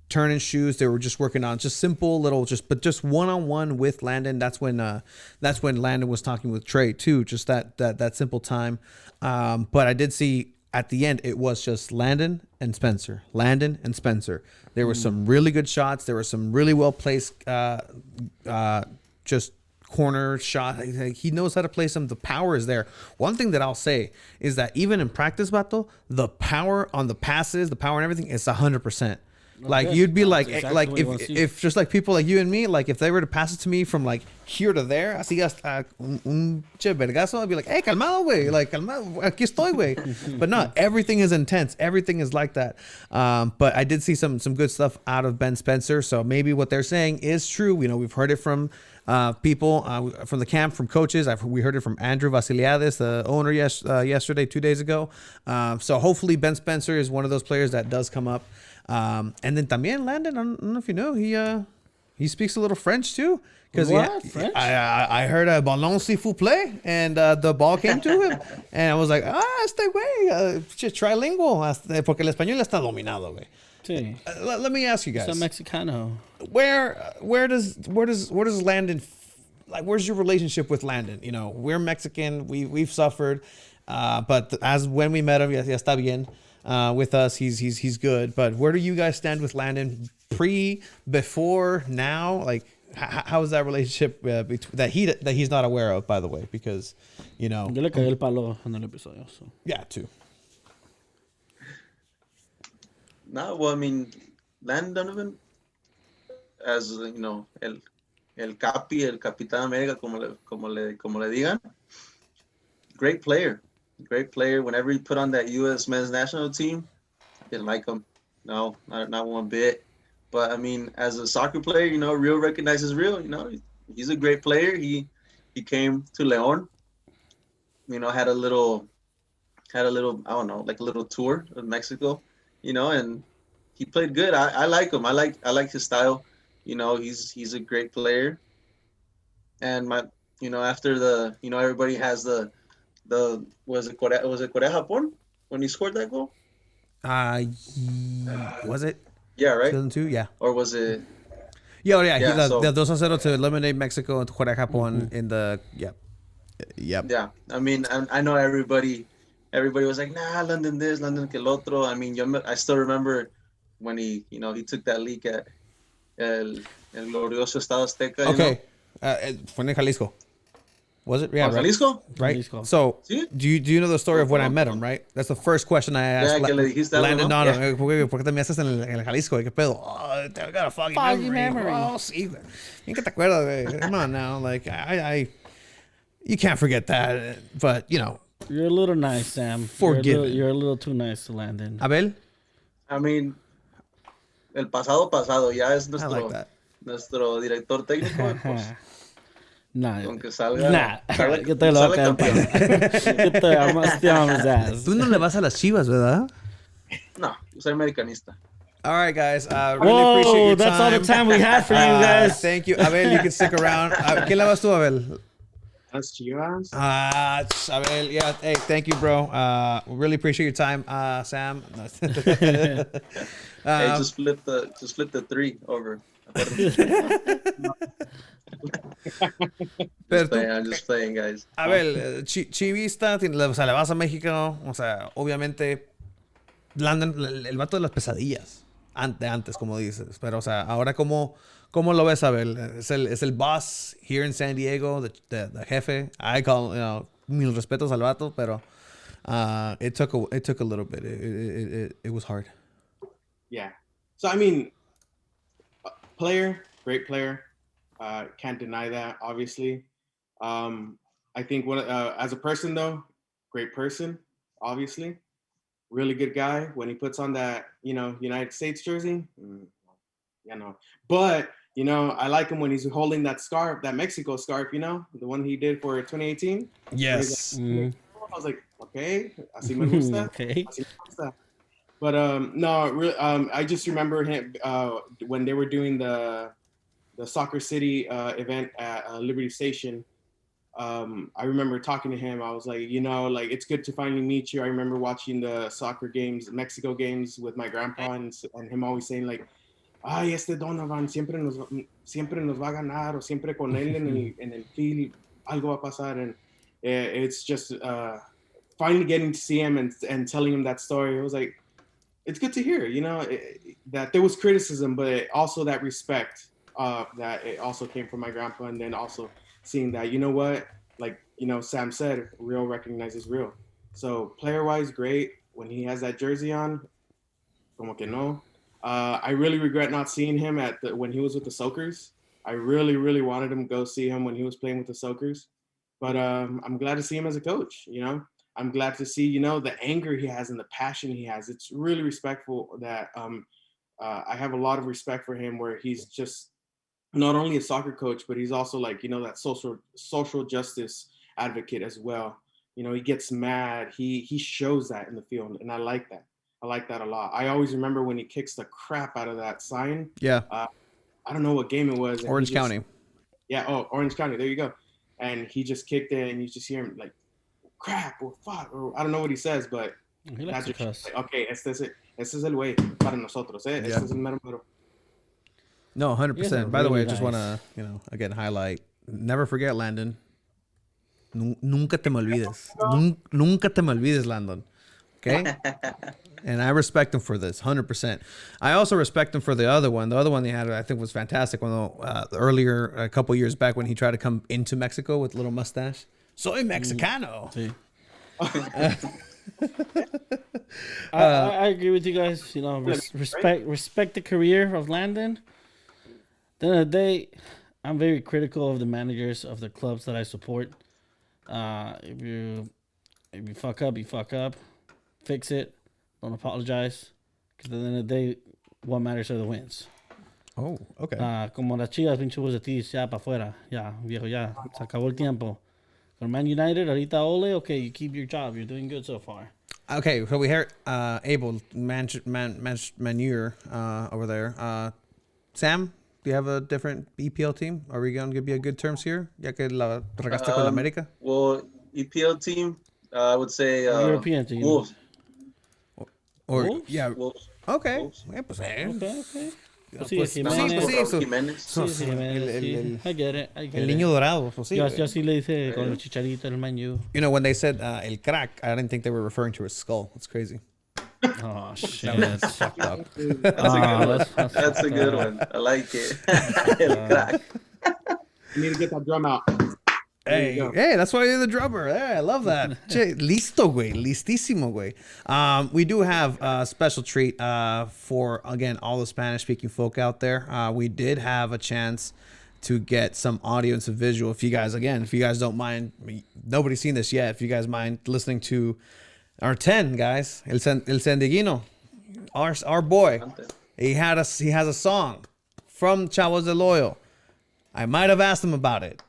turning shoes. They were just working on just simple little, just one-on-one with Landon. That's when Landon was talking with Trey too. Just that simple time. But I did see at the end it was just Landon and Spencer. There were some really good shots. There were some really well placed, just corner shot. He knows how to play some. The power is there. One thing that I'll say is that even in practice, Bato, the power on the passes, the power and everything is 100%. Like you'd be like if just like people like you and me, like if they were to pass it to me from like here to there, así hasta un che vergazo, I'd be like, hey, calmado, güey, like calmado, aquí estoy, güey. But no, everything is intense. Everything is like that. But I did see some good stuff out of Ben Spencer. So maybe what they're saying is true. You know, we've heard it from people from the camp, from coaches. We heard it from Andrew Vasiliadis, the owner, yesterday, 2 days ago. So hopefully Ben Spencer is one of those players that does come up. And then también Landon, I don't know if you know, he speaks a little French too. Because French? I heard a ballon s'il vous plaît, and the ball came to him, and I was like, este güey, trilingual, porque el español está dominado, güey. Sí. Let me ask you guys. It's a Mexicano. Where does Landon, like, where's your relationship with Landon? You know, we're Mexican, we've suffered, but as when we met him, ya está bien. With us, he's good. But where do you guys stand with Landon? Before, now? Like, how is that relationship that he's not aware of, by the way? Because, you know. Yo le caí el palo en el episodio. So. Yeah, too. No, well, I mean, Landon Donovan, as you know, el Capitán América, como le digan, great player. Great player. Whenever he put on that U.S. men's national team, I didn't like him. No, not one bit. But I mean, as a soccer player, you know, real recognizes real. You know, he's a great player. He came to León. You know, had a little, I don't know, like a little tour of Mexico. You know, and he played good. I like him. I like his style. You know, he's a great player. And after everybody has the was it Korea Japón when he scored that goal? Was it? Yeah, right. 2002, yeah. Or was it? Yeah. So, the 2-0 to eliminate Mexico and Korea Japón in the Yep. Yeah, I mean, I know everybody was like, nah, London this, London que el otro. I mean, I still remember when he took that leak at el glorioso Estado Azteca. Okay, fue en Jalisco. Was it? Yeah, right. Jalisco? Right. Jalisco. So, ¿Sí? do you know the story of when I met him, right? That's the first question I asked. Yeah, que le dijiste algo, Landon, ¿no? no, ¿por qué te me haces en el Jalisco? ¿Qué pedo? Oh, I got a foggy memory. Oh, sí, güey. ¿Bien que te acuerdas, güey? Come on now. Like, you can't forget that. But, you know. You're a little nice, Sam. Forgiven. You're a little too nice to Landon. Abel? I mean, el pasado ya es I like that. nuestro director técnico. Pues, Nah. Con que salga. Nah. salga- Yo estoy salga loca. campeón. Yo estoy, I'm still on his ass. Tú no le vas a las Chivas, ¿verdad? No, yo soy americanista. All right, guys. Really appreciate Whoa, your that's all the time we had for you Uh, guys. Thank you. Abel, you can stick around. ¿Quién la vas tú, Abel? That's Chivas. Abel, yeah. Hey, thank you, bro. Really appreciate your time, Sam. Hey, just flip the 3 over. Pero tú, I'm just playing, guys. Abel, chivista, o sea, le vas a México, o sea, obviamente, Landon, el vato de las pesadillas, antes, como dices, pero, o sea, ahora, ¿cómo lo ves, Abel? Es el boss here in San Diego, the jefe. I call, mil respetos al vato, pero it took a little bit. It was hard. Yeah. So, I mean, great player. Can't deny that, obviously. I think as a person, though, great person, obviously. Really good guy. When he puts on that, United States jersey, But, I like him when he's holding that scarf, that Mexico scarf, the one he did for 2018. Yes. I was like, okay, así me gusta. Okay. Así me gusta. But no, I just remember him when they were doing the Soccer City event at Liberty Station. I remember talking to him. I was like, it's good to finally meet you. I remember watching the soccer games, Mexico games with my grandpa, and him always saying like, ay, Donovan siempre nos va a ganar, o siempre con él en el field algo va a pasar. And it's just finally getting to see him and telling him that story. It was like, it's good to hear, that there was criticism, but also that respect that it also came from my grandpa. And then also seeing that, like, Sam said, real recognizes real. So player-wise, great. When he has that jersey on, como que no. I really regret not seeing him when he was with the Soakers. I really, really wanted him to go see him when he was playing with the Soakers. But I'm glad to see him as a coach, I'm glad to see, the anger he has and the passion he has. It's really respectful that I have a lot of respect for him, where he's just not only a soccer coach, but he's also like, that social justice advocate as well. He gets mad. He shows that in the field, and I like that. I like that a lot. I always remember when he kicks the crap out of that sign. Yeah. I don't know what game it was. Orange County. Yeah. Oh, Orange County. There you go. And he just kicked it, and you just hear him like, crap or fuck, or I don't know what he says, but He likes to cuss. like, okay, este es el güey para nosotros, Este es el mero mero. No, 100%. You guys are By the way, I really just nice. want to, again, highlight, never forget, Landon. Nunca te me olvides. Nunca te me olvides, Landon. Okay? And I respect him for this, 100%. I also respect him for the other one. The other one they had, I think, was fantastic. Earlier, a couple years back, when he tried to come into Mexico with a little mustache. Soy Mexicano. Sí. I agree with you guys. Respect the career of Landon. At the end of the day, I'm very critical of the managers of the clubs that I support. If you fuck up, you fuck up. Fix it. Don't apologize. Because at the end of the day, what matters are the wins. Oh, okay. Como las Chivas, pinche vos de ti, ya para afuera. Ya, viejo, ya. Se acabó el tiempo. Con Man United, ahorita ole, okay, you keep your job. You're doing good so far. Okay, so we hear Abel Manure over there. Sam, do you have a different EPL team? Are we going to give you a good terms here? Ya que la regaste con la América? Well, EPL team, I would say European team. Wolves. Or Wolves? yeah. Wolves. Okay. Wolves. Pues, Okay. Pues, Sí, pues, Jiménez. pues, sí, Jiménez. Sí, Jiménez, sí. I get it. el niño dorado. Pues, sí, Yo güey. así le hice con el chicharito, el menu. You know, when they said el crack, I didn't think they were referring to his skull. It's crazy. Oh, shit. That's fucked up. That's a good one. I like it. El crack. You need to get that drum out. There you go. Hey, that's why you're the drummer. Hey, I love that. Che, listo, güey. Listísimo, güey. We do have a special treat for, again, all the Spanish-speaking folk out there. We did have a chance to get some audio and some visual. If you guys don't mind, nobody's seen this yet. If you guys mind listening to our 10 guys, El Sandiguino, our boy. He has a song from Chavos de Loyal. I might have asked him about it.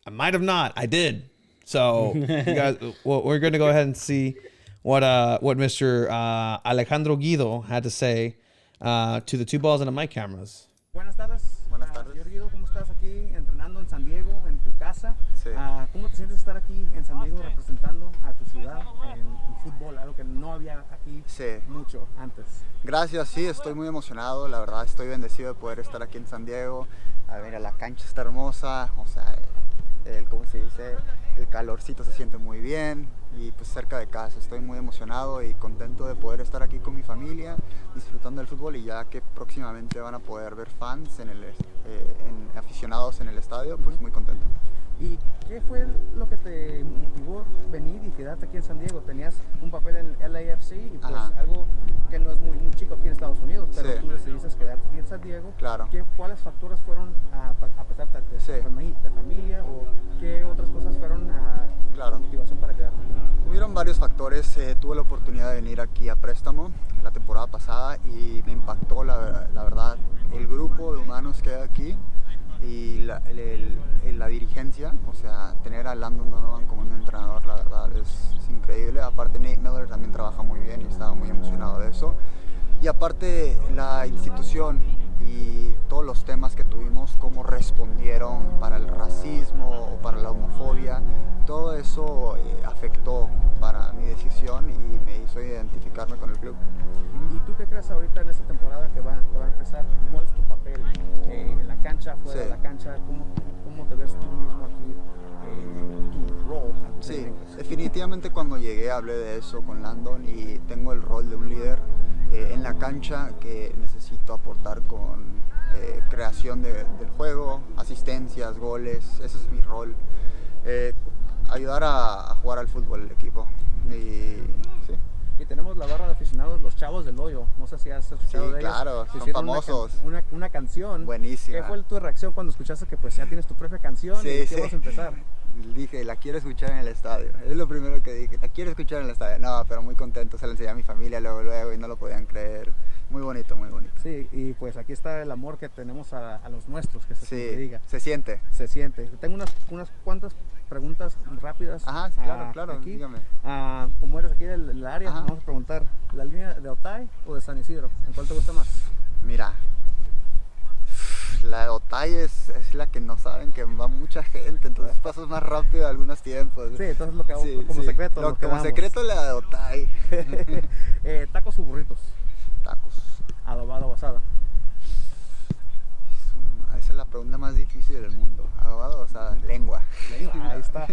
I might have not. I did. So you guys, well, we're going to go ahead and see what Mr. Alejandro Guido had to say to the two balls and the mic cameras. Buenas tardes. Buenas tardes. Señor Guido, ¿cómo estás aquí entrenando en San Diego, en tu casa? Sí. ¿Cómo te sientes estar aquí en San Diego representando a tu ciudad en fútbol? Algo que no había aquí Sí. mucho antes. Gracias, sí, estoy muy emocionado, la verdad estoy bendecido de poder estar aquí en San Diego. A ver, la cancha está hermosa, o sea, ¿cómo se dice? El calorcito se siente muy bien y pues cerca de casa. Estoy muy emocionado y contento de poder estar aquí con mi familia, disfrutando del fútbol y ya que próximamente van a poder ver fans, aficionados en el estadio, pues muy contento. ¿Y qué fue lo que te motivó venir y quedarte aquí en San Diego? Tenías un papel en LAFC y pues Ajá. algo que no es muy chico aquí en Estados Unidos, pero Sí. tú decidiste quedarte aquí en San Diego. Claro. ¿Cuáles factores fueron, a pesar de Sí. de familia, o qué otras cosas fueron Claro. la motivación para quedarte? Hubieron varios factores. Tuve la oportunidad de venir aquí a préstamo la temporada pasada y me impactó la verdad el grupo de humanos que hay aquí y la dirigencia, o sea, tener a Landon Donovan como un entrenador, la verdad es increíble. Aparte Nate Miller también trabaja muy bien y estaba muy emocionado de eso. Y aparte la institución y todos los temas que tuvimos, cómo respondieron para el racismo o para la homofobia, todo eso afectó para mi decisión y me hizo identificarme con el club. ¿Y tú qué crees ahorita en esta temporada que va a empezar? ¿Cuál es tu papel en la cancha, fuera Sí. de la cancha? ¿Cómo te ves tú mismo aquí? Tu rol. Sí, definitivamente cuando llegué hablé de eso con Landon y tengo el rol de un líder en la cancha que necesito aportar con creación del juego, asistencias, goles, ese es mi rol. Ayudar a jugar al fútbol el equipo. Y sí. Y tenemos la barra de aficionados, los Chavos del Hoyo. No sé si has escuchado Sí, de ellos. claro, son Hicieron famosos. Una canción. Buenísima. ¿Qué fue tu reacción cuando escuchaste que pues ya tienes tu propia canción Sí, y que sí. vamos a empezar? Dije, la quiero escuchar en el estadio. Es lo primero que dije, la quiero escuchar en el estadio. No, pero muy contento, se la enseñé a mi familia luego y no lo podían creer. Muy bonito, muy bonito. Sí, y pues aquí está el amor que tenemos a los nuestros, que se diga. Se siente. Se siente. Tengo unas cuantas preguntas rápidas. Ajá, claro, aquí. dígame. Como eres aquí del área, Ajá. vamos a preguntar, ¿la línea de Otay o de San Isidro? ¿En cuál te gusta más? Mira, la de Otay es la que no saben que va mucha gente, entonces pasas más rápido algunos tiempos. Sí, entonces lo que hago Sí, como sí. secreto. nos Como quedamos. secreto la de Otay. Tacos o burritos, Tacos. adobado o asada. Esa es la pregunta más difícil del mundo. Adobado, o sea, lengua. Ahí está.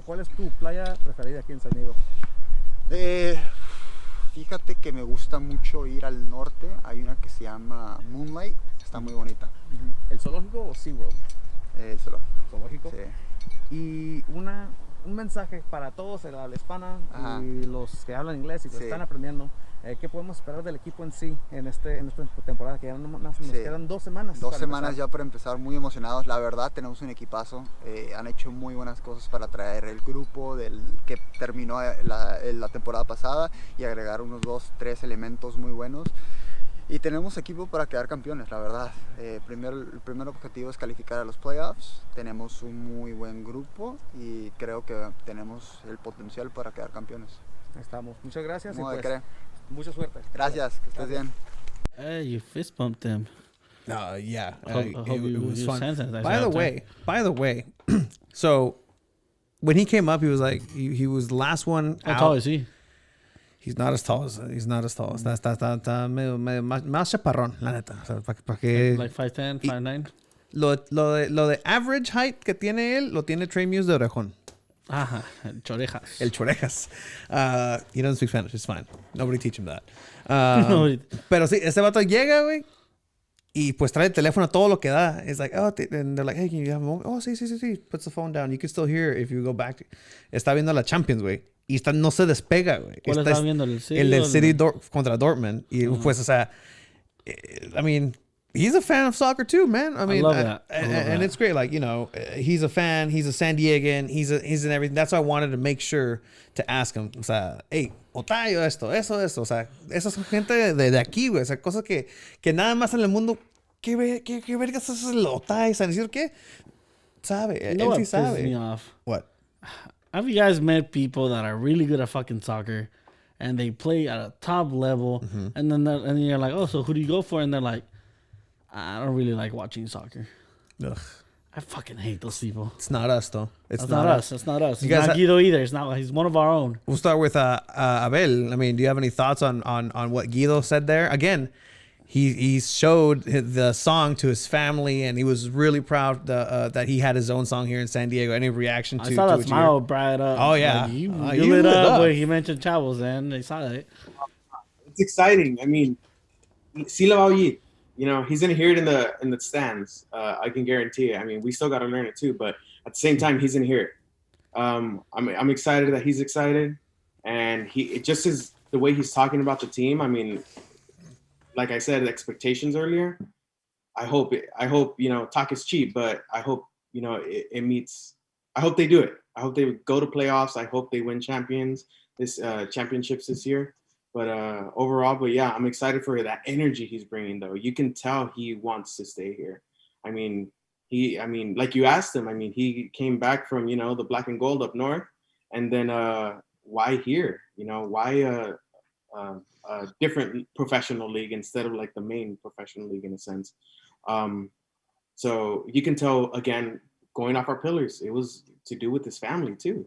¿Cuál es tu playa preferida aquí en San Diego? Fíjate que me gusta mucho ir al norte. Hay una que se llama Moonlight. Está muy bonita. ¿El zoológico o SeaWorld? El zoológico. Zoológico. Sí. Y un mensaje para todos en la habla hispana Ajá. y los que hablan inglés y que Sí. están aprendiendo. ¿Qué podemos esperar del equipo en sí en esta temporada? Que ya nos Sí. quedan 2 semanas. 2 para semanas empezar. ya para empezar, muy emocionados. La verdad, tenemos un equipazo. Han hecho muy buenas cosas para traer el grupo del que terminó la temporada pasada y agregar unos 2, 3 elementos muy buenos. Y tenemos equipo para quedar campeones, la verdad. El primer objetivo es calificar a los playoffs. Tenemos un muy buen grupo y creo que tenemos el potencial para quedar campeones. Ahí estamos. Muchas gracias y No, ¿de pues, qué? mucha suerte. Gracias, que estés bien. Hey, you fist bumped him. Yeah, I hope you sensed that. By the way, so when he came up, he was like he was the last one How out. tall is he? He's not as tall. Está medio más chaparrón, la neta. O sea, para que Like 5'10", 5'9". lo de average height que tiene él, lo tiene Trey Muse de orejón. Ajá, chorejas. El chorejas. He doesn't speak Spanish. It's fine. Nobody teach him that. Pero sí, este vato llega, güey. Y pues trae el teléfono a todo lo que da. It's like, and they're like, hey, can you have a moment? Oh, sí. Puts the phone down. You can still hear if you go back. Está viendo la Champions, güey. Y no se despega, güey. ¿Cuál estaba viendo? ¿El City El del o City contra Dortmund. Y pues, o sea, I mean, he's a fan of soccer too, man. I mean, love that. And it's great. Like, you know, he's a fan. He's a San Diegan. He's in everything. That's why I wanted to make sure to ask him. O sea, hey, Otayo, eso. O sea, esas son gente de aquí, güey. O sea, cosas que nada más en el mundo. ¿Qué vergas es el Otayo? San Isidro, ¿qué? sabe. You know Él what sí pisses me sabe. off? What? Have you guys met people that are really good at fucking soccer, and they play at a top level, and then you're like, oh, so who do you go for? And they're like, I don't really like watching soccer. Ugh. I fucking hate those people. It's not us, though. It's That's not us. That's not us. You It's guys not Guido either. It's not. He's one of our own. We'll start with Abel. I mean, do you have any thoughts on what Guido said there? Again, he showed the song to his family, and he was really proud that he had his own song here in San Diego. Any reaction to I saw to that what you smile heard? bright up. Oh, yeah. Like, you You lit lit up up. when he mentioned Chavos, and they saw it. It's exciting. I mean, see Yi. You know, he's gonna hear it in the stands. I can guarantee it. I mean, we still got to learn it too, but at the same time, he's gonna hear it. I'm excited that he's excited, and it just is the way he's talking about the team. I mean, like I said, expectations earlier. I hope talk is cheap, but I hope it meets. I hope they do it. I hope they go to playoffs. I hope they win championships this year. But overall, yeah, I'm excited for that energy he's bringing. Though you can tell he wants to stay here. I mean, like you asked him. I mean, he came back from the black and gold up north, and then why here? Why a different professional league instead of like the main professional league in a sense. So you can tell, again, going off our pillars, it was to do with his family too.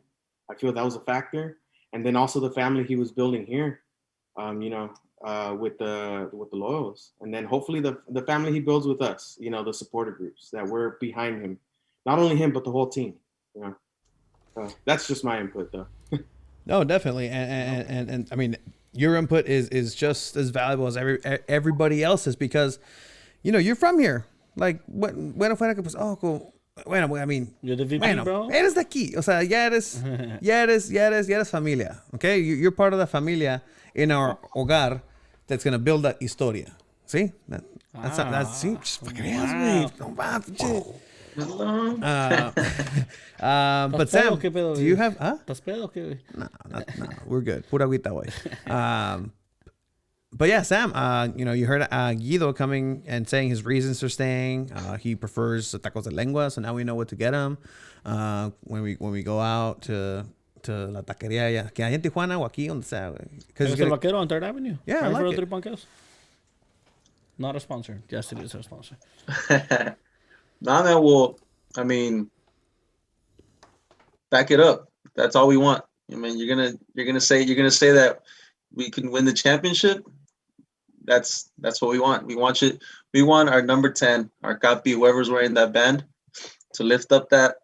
I feel that was a factor, and then also the family he was building here. With the loyals, and then hopefully the family he builds with us. The supporter groups that we're behind him, not only him but the whole team. That's just my input, though. No, definitely, and I mean, your input is just as valuable as everybody else's, because you're from here. Like, bueno fuera que pues, bueno, I mean, You're the VP, bueno, bro. eres de aquí, o sea, ya eres familia, okay? You're part of the familia in our hogar that's gonna build that historia. See? That's sí, para que veas, güey. No va, pinche. But Sam, do you have? ¿Estás pedo o qué? No, we're good. Pura agüita, güey. But yeah, Sam, you heard Guido coming and saying his reasons for staying. He prefers tacos de lengua, so now we know what to get him when we go out to la taquería que hay en Tijuana o aquí, donde sea. ¿Es el vaquero on 3rd Avenue? Yeah, I like it. Three Panqueos? Not a sponsor. Yes, it is a sponsor. Nah, man. Well, I mean, back it up. That's all we want. I mean, you're gonna say that we can win the championship. That's what we want. We want our number 10, our capi, whoever's wearing that band, to lift up that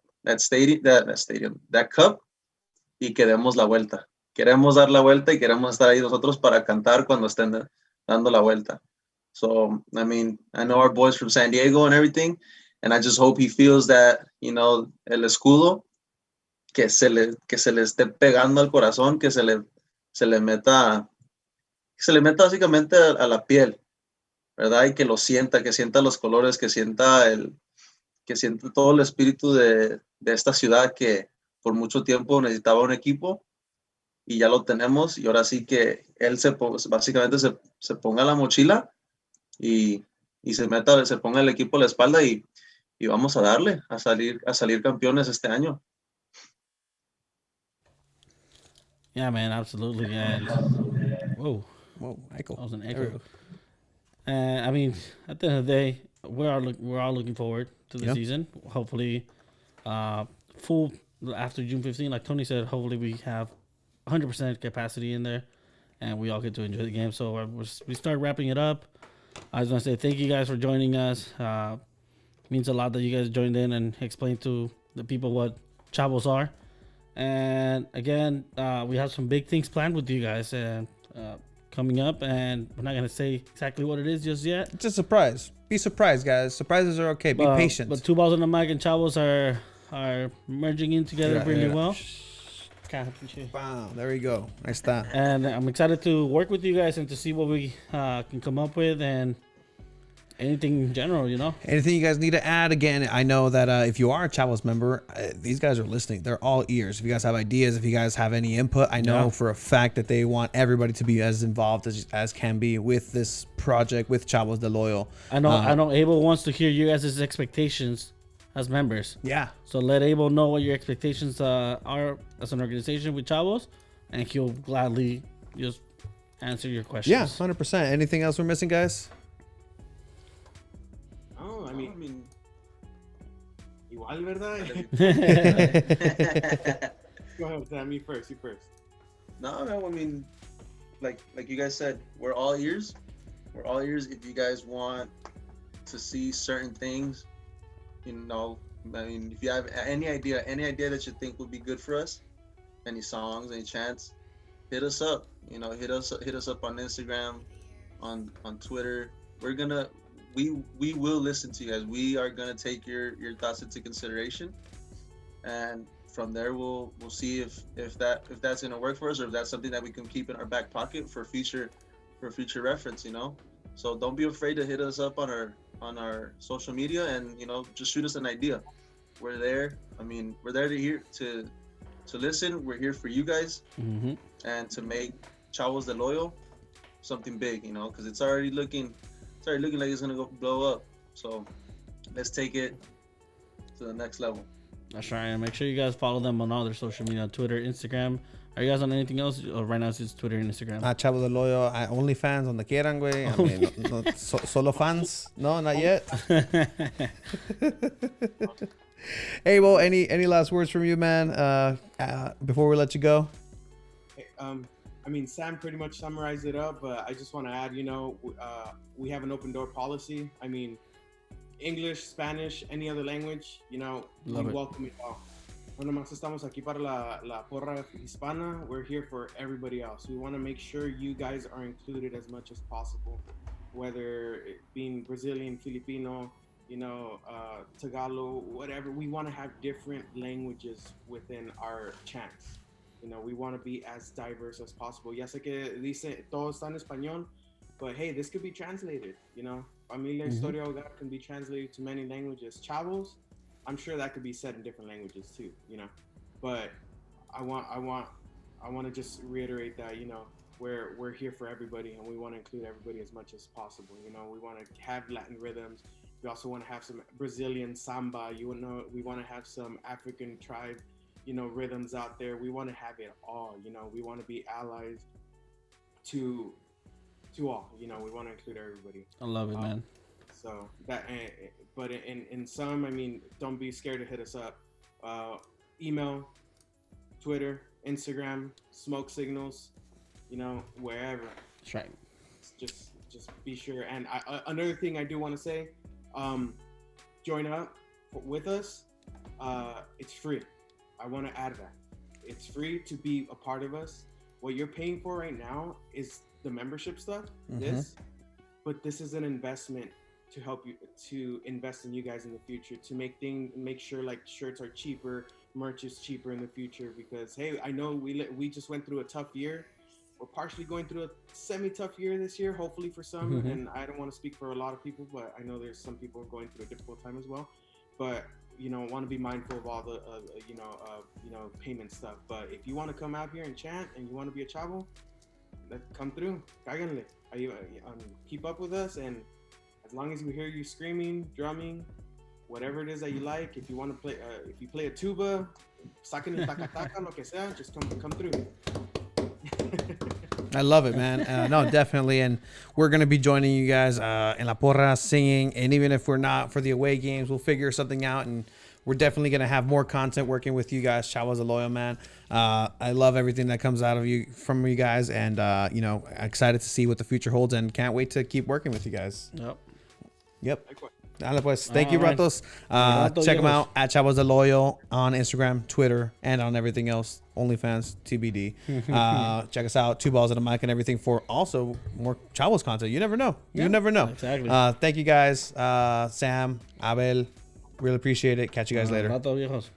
cup, y que demos la vuelta. Queremos dar la vuelta y queremos estar ahí nosotros para cantar cuando estén dando la vuelta. So, I mean, I know our boys from San Diego and everything, and I just hope he feels that, el escudo, que se le esté pegando al corazón, que se le meta básicamente a la piel, ¿verdad? Y que lo sienta, que sienta los colores, que sienta todo el espíritu de esta ciudad que por mucho tiempo necesitaba un equipo, y ya lo tenemos, y ahora sí que él básicamente se ponga la mochila y se ponga el equipo a la espalda, y vamos a darle a salir campeones este año. Yeah, man, absolutely. And whoa, echo. That was an echo. I mean, at the end of the day, we're all looking forward to the season. Hopefully, full after June 15, like Tony said. Hopefully, we have 100% capacity in there, and we all get to enjoy the game. So we start wrapping it up. I was gonna say thank you guys for joining us. It means a lot that you guys joined in and explained to the people what Chavos are. And again, we have some big things planned with you guys and coming up, and we're not gonna say exactly what it is just yet. It's a surprise. Be surprised, guys. Surprises are okay. Be patient. But Two Balls on the Mic and Chavos are merging in together really well. Wow, there we go. Ahí está. And I'm excited to work with you guys and to see what we can come up with, and anything in general, Anything you guys need to add? Again, I know that if you are a Chavos member, these guys are listening. They're all ears. If you guys have ideas, if you guys have any input, I know for a fact that they want everybody to be as involved as can be with this project, with Chavos de Loyal. I know Abel wants to hear you guys' expectations as members. Yeah. So let Abel know what your expectations are as an organization with Chavos, and he'll gladly just answer your questions. Yeah, 100%. Anything else we're missing, guys? Oh, I mean, igual, ¿verdad? Go ahead, Sam. You first. No, I mean, like you guys said, we're all ears. We're all ears. If you guys want to see certain things, I mean, if you have any idea that you think would be good for us, any songs, any chants, hit us up. Hit us up on Instagram, on Twitter. We will listen to you guys. We are gonna take your thoughts into consideration, and from there we'll see if that's gonna work for us, or if that's something that we can keep in our back pocket for future reference. So don't be afraid to hit us up on our social media, and just shoot us an idea. We're there. I mean, we're there to listen. We're here for you guys, and to make Chavos del Hoyo something big. Because it's already looking like it's gonna go blow up. So let's take it to the next level. That's right. And make sure you guys follow them on all their social media, Twitter, Instagram. Are you guys on anything else? Or right now it's just Twitter and Instagram. Chavos del Hoyo, OnlyFans, donde quieran, güey. I mean, solo fans? No, not yet. Hey, well, any last words from you, man, before we let you go? I mean, Sam pretty much summarized it up, but I just want to add, we have an open door policy. I mean, English, Spanish, any other language, we welcome it all. No nomás estamos aquí para la porra hispana. We're here for everybody else. We want to make sure you guys are included as much as possible, whether it being Brazilian, Filipino, Tagalog, whatever. We want to have different languages within our chants. We want to be as diverse as possible. Ya sé que dice todo está en español, but hey, this could be translated. Familia Historia Hogar can be translated to many languages. Chavos, I'm sure that could be said in different languages too. But I want to just reiterate that we're here for everybody, and we want to include everybody as much as possible. We want to have Latin rhythms. We also want to have some Brazilian samba. We want to have some African tribe, rhythms out there. We want to have it all. We want to be allies to all. We want to include everybody. I love it, man. So that, but in some, I mean, don't be scared to hit us up. Email, Twitter, Instagram, smoke signals, wherever. That's right. Just be sure. And another thing I do want to say, join up with us. It's free. I want to add that. It's free to be a part of us. What you're paying for right now is the membership stuff, but this is an investment to help you, to invest in you guys in the future, to make sure like shirts are cheaper, merch is cheaper in the future, because hey, I know we just went through a tough year. We're partially going through a semi-tough year this year, hopefully for some, and I don't want to speak for a lot of people, but I know there's some people going through a difficult time as well. But want to be mindful of all the payment stuff. But if you want to come out here and chant and you want to be a chavo, come through. Cáiganle. Keep up with us, and as long as we hear you screaming, drumming, whatever it is that you like, if you want to play, if you play a tuba, saquen el taca-taca, lo que sea, just come through. I love it, man. No, definitely. And we're going to be joining you guys in La Porra singing. And even if we're not for the away games, we'll figure something out. And we're definitely going to have more content working with you guys. Chavos del Hoyo, man. I love everything that comes out of you, from you guys. And, excited to see what the future holds, and can't wait to keep working with you guys. Yep. Dale pues. Thank you, Ratos. Check them out at Chavos del Hoyo on Instagram, Twitter, and on everything else. OnlyFans, TBD. Check us out. 2 balls at a mic and everything for also more Chavos content. You never know. You never know. Exactly. Thank you guys. Sam, Abel. Really appreciate it. Catch you guys later. Rato, viejos.